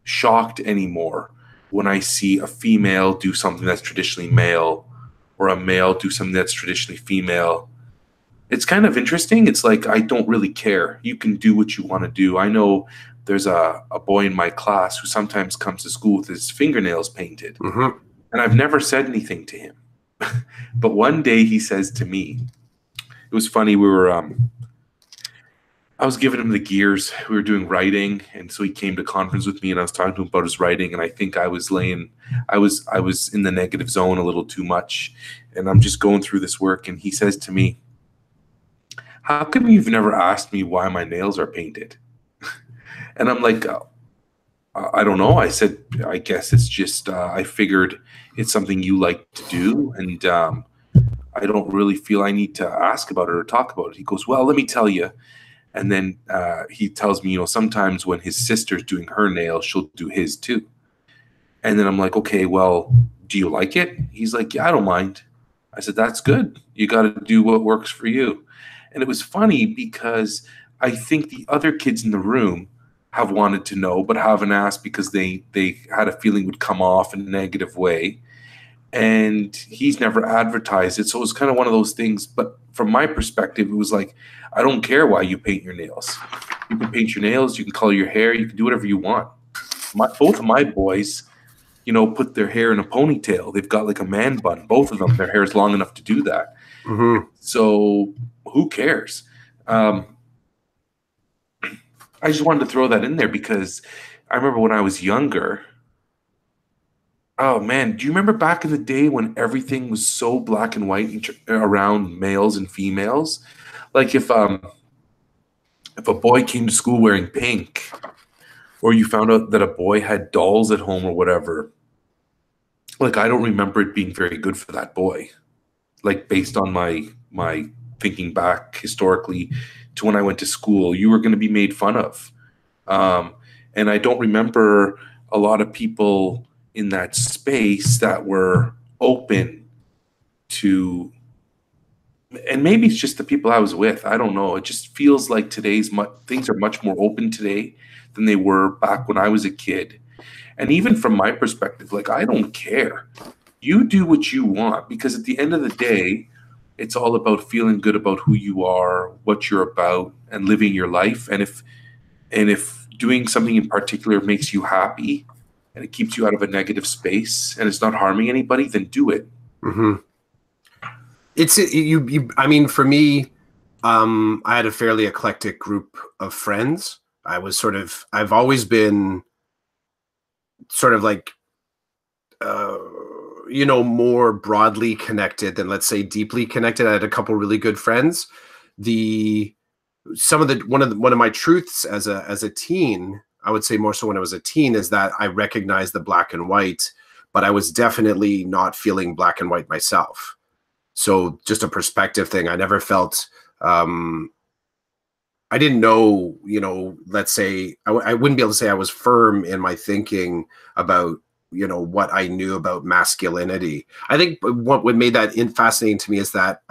shocked anymore when I see a female do something that's traditionally male, or a male do something that's traditionally female. It's kind of interesting. It's like, I don't really care. You can do what you want to do. I know there's a boy in my class who sometimes comes to school with his fingernails painted. And I've never said anything to him. But one day he says to me, it was funny, we were I was giving him the gears. We were doing writing, and so he came to conference with me, and I was talking to him about his writing, and I think I was in the negative zone a little too much, and I'm just going through this work, and he says to me, "How come you've never asked me why my nails are painted?" And I'm like, I don't know. I said, I guess it's just, I figured it's something you like to do, and I don't really feel I need to ask about it or talk about it. He goes, "Well, let me tell you." And then he tells me, you know, sometimes when his sister's doing her nails, she'll do his too. And then I'm like, okay, well, do you like it? He's like, yeah, I don't mind. I said, that's good. You got to do what works for you. And it was funny because I think the other kids in the room have wanted to know, but haven't asked because they had a feeling it would come off in a negative way. And he's never advertised it. So it was kind of one of those things. But from my perspective, it was like, I don't care why you paint your nails. You can paint your nails, you can color your hair, you can do whatever you want. Both of my boys, you know, put their hair in a ponytail. They've got like a man bun. Both of them, their hair is long enough to do that. So who cares? I just wanted to throw that in there because I remember when I was younger. Oh man, do you remember back in the day when everything was so black and white around males and females? Like if a boy came to school wearing pink, or you found out that a boy had dolls at home or whatever, like I don't remember it being very good for that boy. Like based on my thinking back historically to when I went to school, you were going to be made fun of. And I don't remember a lot of people in that space that were open to, and maybe it's just the people I was with. I don't know. It just feels like today's things are much more open today than they were back when I was a kid. And even from my perspective, like, I don't care. You do what you want, because at the end of the day, it's all about feeling good about who you are, what you're about, and living your life. And if doing something in particular makes you happy and it keeps you out of a negative space and it's not harming anybody, then do it. It's you. I mean, for me, I had a fairly eclectic group of friends. I've always been sort of like, you know, more broadly connected than, let's say, deeply connected. I had a couple really good friends. One of my truths as a teen, I would say more so when I was a teen, is that I recognized the black and white, but I was definitely not feeling black and white myself. So just a perspective thing. I never felt, I didn't know, you know, let's say, I wouldn't be able to say I was firm in my thinking about, you know, what I knew about masculinity. I think what made that fascinating to me is that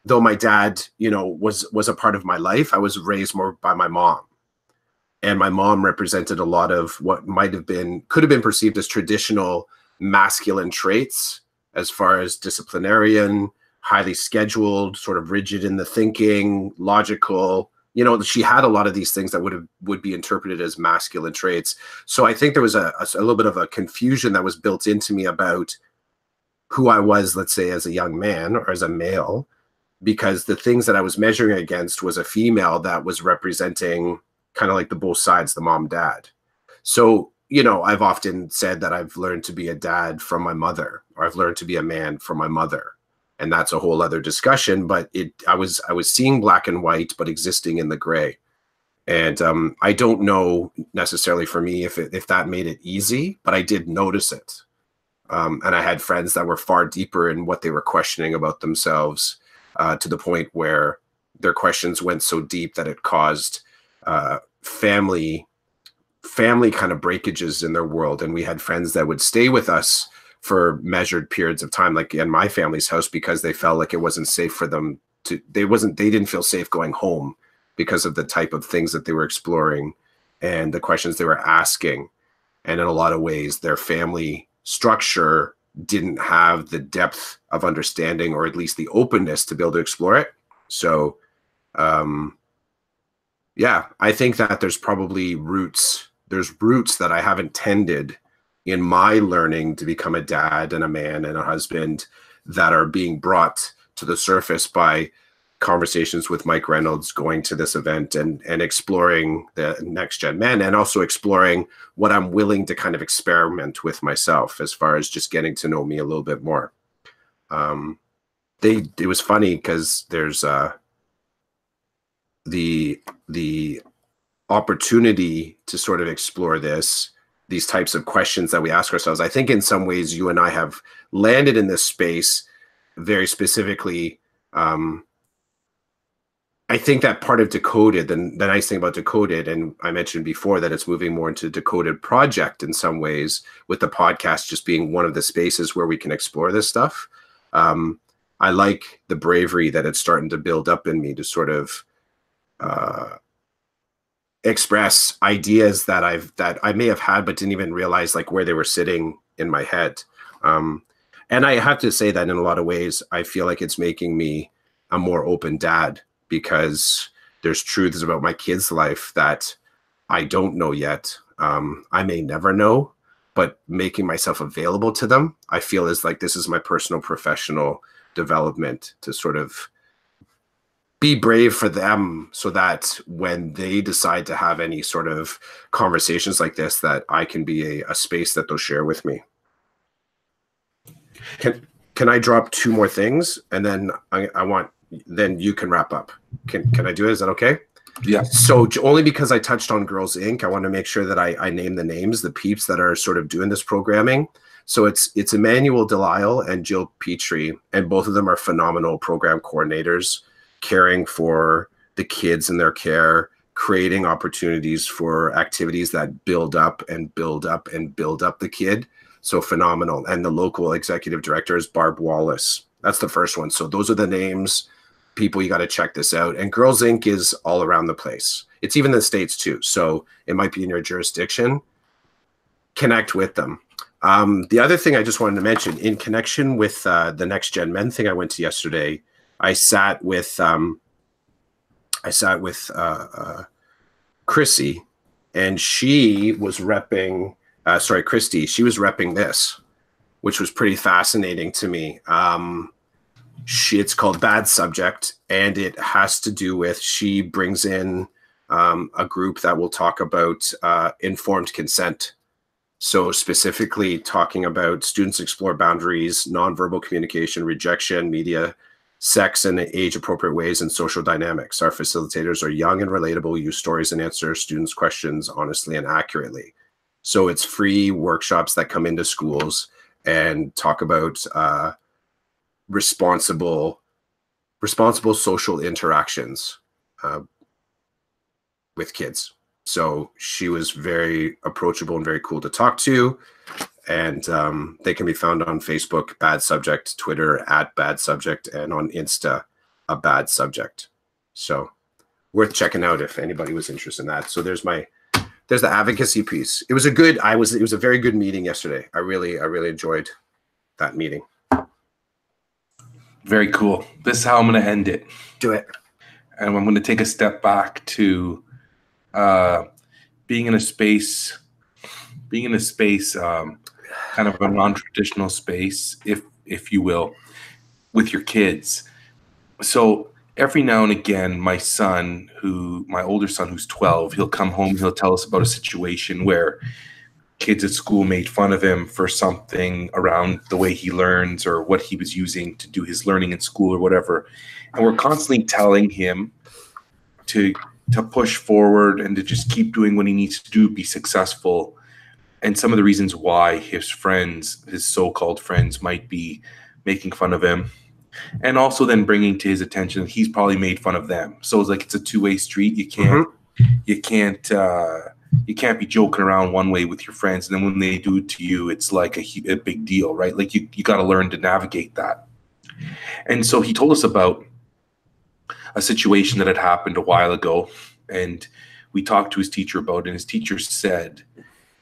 though my dad, you know, was a part of my life, I was raised more by my mom. And my mom represented a lot of what could have been perceived as traditional masculine traits, as far as disciplinarian, highly scheduled, sort of rigid in the thinking, logical. You know, she had a lot of these things that would be interpreted as masculine traits. So I think there was a little bit of a confusion that was built into me about who I was, let's say, as a young man or as a male, because the things that I was measuring against was a female that was representing kind of like the both sides, the mom, dad. So, you know, I've often said that I've learned to be a dad from my mother, or I've learned to be a man from my mother. And that's a whole other discussion, but I was seeing black and white, but existing in the gray. And I don't know necessarily for me if that made it easy, but I did notice it. And I had friends that were far deeper in what they were questioning about themselves, to the point where their questions went so deep that it caused family kind of breakages in their world. And we had friends that would stay with us for measured periods of time, like in my family's house, because they felt like it wasn't safe for them to, they didn't feel safe going home because of the type of things that they were exploring and the questions they were asking. And in a lot of ways, their family structure didn't have the depth of understanding, or at least the openness to be able to explore it. So, yeah, I think that there's probably roots that I haven't tended in my learning to become a dad and a man and a husband that are being brought to the surface by conversations with Mike Reynolds, going to this event and exploring the next gen men, and also exploring what I'm willing to kind of experiment with myself as far as just getting to know me a little bit more. It was funny because there's the opportunity to sort of explore these types of questions that we ask ourselves. I think in some ways you and I have landed in this space very specifically. I think that part of DeCodEd, the nice thing about DeCodEd, and I mentioned before that it's moving more into DeCodEd project in some ways, with the podcast just being one of the spaces where we can explore this stuff. I like the bravery that it's starting to build up in me to sort of express ideas that I may have had, but didn't even realize like where they were sitting in my head. And I have to say that in a lot of ways, I feel like it's making me a more open dad, because there's truths about my kid's life that I don't know yet. I may never know, but making myself available to them, I feel is like, this is my personal professional development to sort of be brave for them, so that when they decide to have any sort of conversations like this, that I can be a space that they'll share with me. Can I drop two more things, and then then you can wrap up? Can I do it? Is that okay? Yeah. So only because I touched on Girls Inc., I want to make sure that I name the names, the peeps that are sort of doing this programming. So it's Emmanuel Delisle and Jill Petrie, and both of them are phenomenal program coordinators, caring for the kids in their care, creating opportunities for activities that build up and build up and build up the kid. So phenomenal. And the local executive director is Barb Wallace. That's the first one. So those are the names. People, you got to check this out. And Girls Inc. is all around the place. It's even in the States too. So it might be in your jurisdiction. Connect with them. The other thing I just wanted to mention, in connection with the Next Gen Men thing I went to yesterday, I sat with Chrissy, and she was repping, Christy, she was repping this, which was pretty fascinating to me. It's called Bad Subject, and it has to do with, she brings in a group that will talk about informed consent. So specifically talking about students explore boundaries, nonverbal communication, rejection, media, sex in age-appropriate ways, and social dynamics. Our facilitators are young and relatable, use stories and answer students' questions honestly and accurately. So it's free workshops that come into schools and talk about responsible social interactions with kids. So she was very approachable and very cool to talk to. And they can be found on Facebook, Bad Subject, Twitter @Bad Subject, and on Insta a bad subject. So worth checking out if anybody was interested in that. So there's the advocacy piece. It was a very good meeting yesterday. I really enjoyed that meeting. Very cool. This is how I'm going to end it. Do it. And I'm going to take a step back to being in a space, kind of a non-traditional space, if you will, with your kids. So every now and again, my older son, who's 12, he'll come home, he'll tell us about a situation where kids at school made fun of him for something around the way he learns or what he was using to do his learning in school or whatever. And we're constantly telling him to push forward and to just keep doing what he needs to do, be successful. And some of the reasons why his friends, his so-called friends, might be making fun of him. And also then bringing to his attention that he's probably made fun of them. So it's like it's a two-way street. You can't be joking around one way with your friends, and then when they do it to you, it's like a big deal, right? Like you got to learn to navigate that. And so he told us about a situation that had happened a while ago, and we talked to his teacher about it, and his teacher said,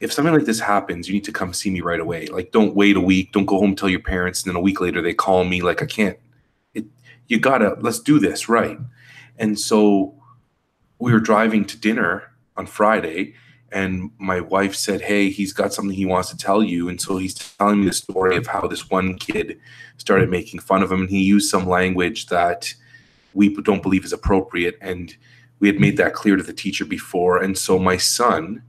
if something like this happens, you need to come see me right away. Like, don't wait a week. Don't go home and tell your parents, and then a week later they call me. Like, I can't. Let's do this, right? And so we were driving to dinner on Friday, and my wife said, hey, he's got something he wants to tell you. And so he's telling me the story of how this one kid started making fun of him, and he used some language that we don't believe is appropriate. And we had made that clear to the teacher before. And so my son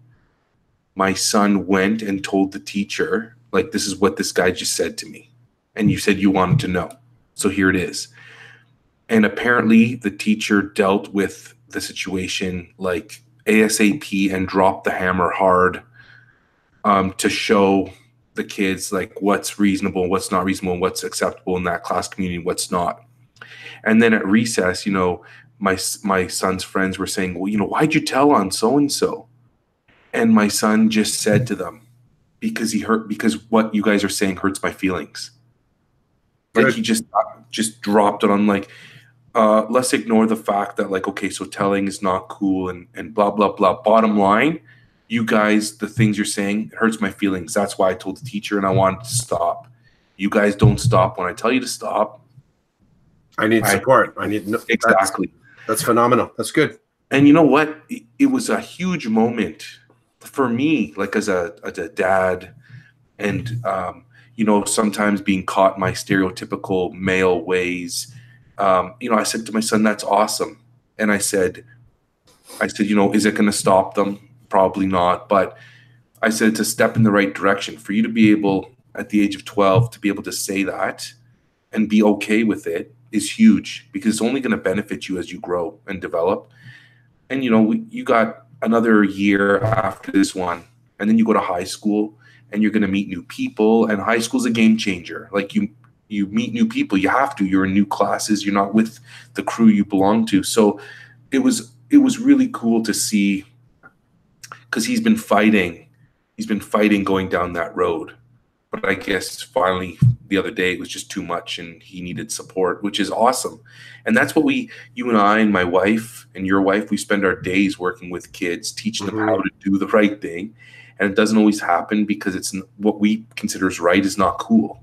went and told the teacher, like, this is what this guy just said to me. And you said you wanted to know. So here it is. And apparently the teacher dealt with the situation like ASAP and dropped the hammer hard to show the kids like what's reasonable, what's not reasonable, what's acceptable in that class community, what's not. And then at recess, my son's friends were saying, well, why'd you tell on so-and-so? And my son just said to them, because what you guys are saying hurts my feelings. Like he just dropped it on like, let's ignore the fact that like, okay, so telling is not cool and blah, blah, blah. Bottom line, you guys, the things you're saying, it hurts my feelings. That's why I told the teacher and I wanted to stop. You guys don't stop when I tell you to stop. I need support. Exactly. That's phenomenal. That's good. And you know what? It was a huge moment for me, like as a dad, and sometimes being caught in my stereotypical male ways. I said to my son, "That's awesome," and I said, is it going to stop them? Probably not, but I said it's a step in the right direction for you to be able, at the age of 12, to be able to say that and be okay with it is huge, because it's only going to benefit you as you grow and develop. And you got another year after this one, and then you go to high school and you're going to meet new people, and high school's a game changer. Like you meet new people, you have to, you're in new classes, you're not with the crew you belong to. So it was really cool to see, because he's been fighting going down that road. But I guess finally the other day it was just too much and he needed support, which is awesome. And that's what you and I and my wife and your wife, we spend our days working with kids, teaching them how to do the right thing. And it doesn't always happen because it's what we consider is right is not cool,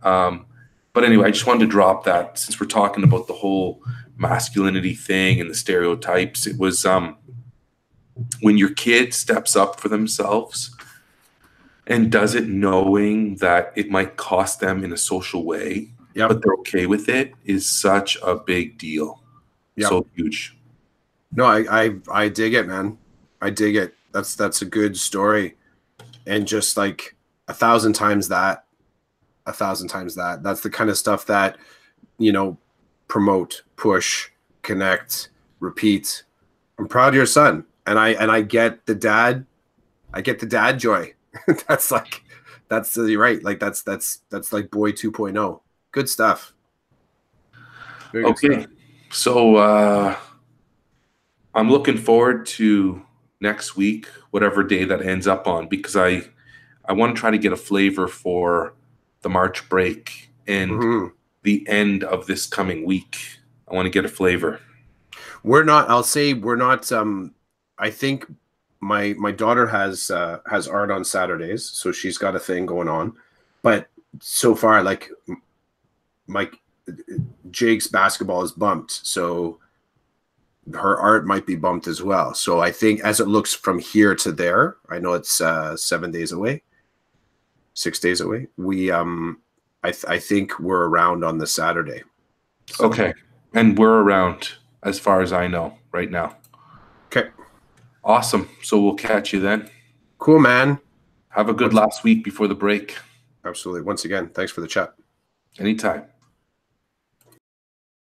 But anyway, I just wanted to drop that since we're talking about the whole masculinity thing and the stereotypes. It was when your kid steps up for themselves and does it knowing that it might cost them in a social way, but they're okay with it, is such a big deal. So huge. No, I dig it, man. I dig it. That's a good story. And just like 1,000 times that. That's the kind of stuff that, promote, push, connect, repeat. I'm proud of your son. And I get the dad joy. You're right. Like that's like boy 2.0. Good stuff. Very good okay. Stuff. So I'm looking forward to next week, whatever day that ends up on, because I want to try to get a flavor for the March break and the end of this coming week? I want to get a flavor. We're not. I'll say we're not. I think my daughter has art on Saturdays, so she's got a thing going on. But so far, like Jake's basketball is bumped, so her art might be bumped as well. So I think as it looks from here to there, I know it's 7 days away, 6 days away. We I think we're around on the Saturday. So. Okay, and we're around as far as I know right now. Okay. Awesome. So we'll catch you then. Cool, man. Have a good last week before the break. Absolutely. Once again, thanks for the chat. Anytime.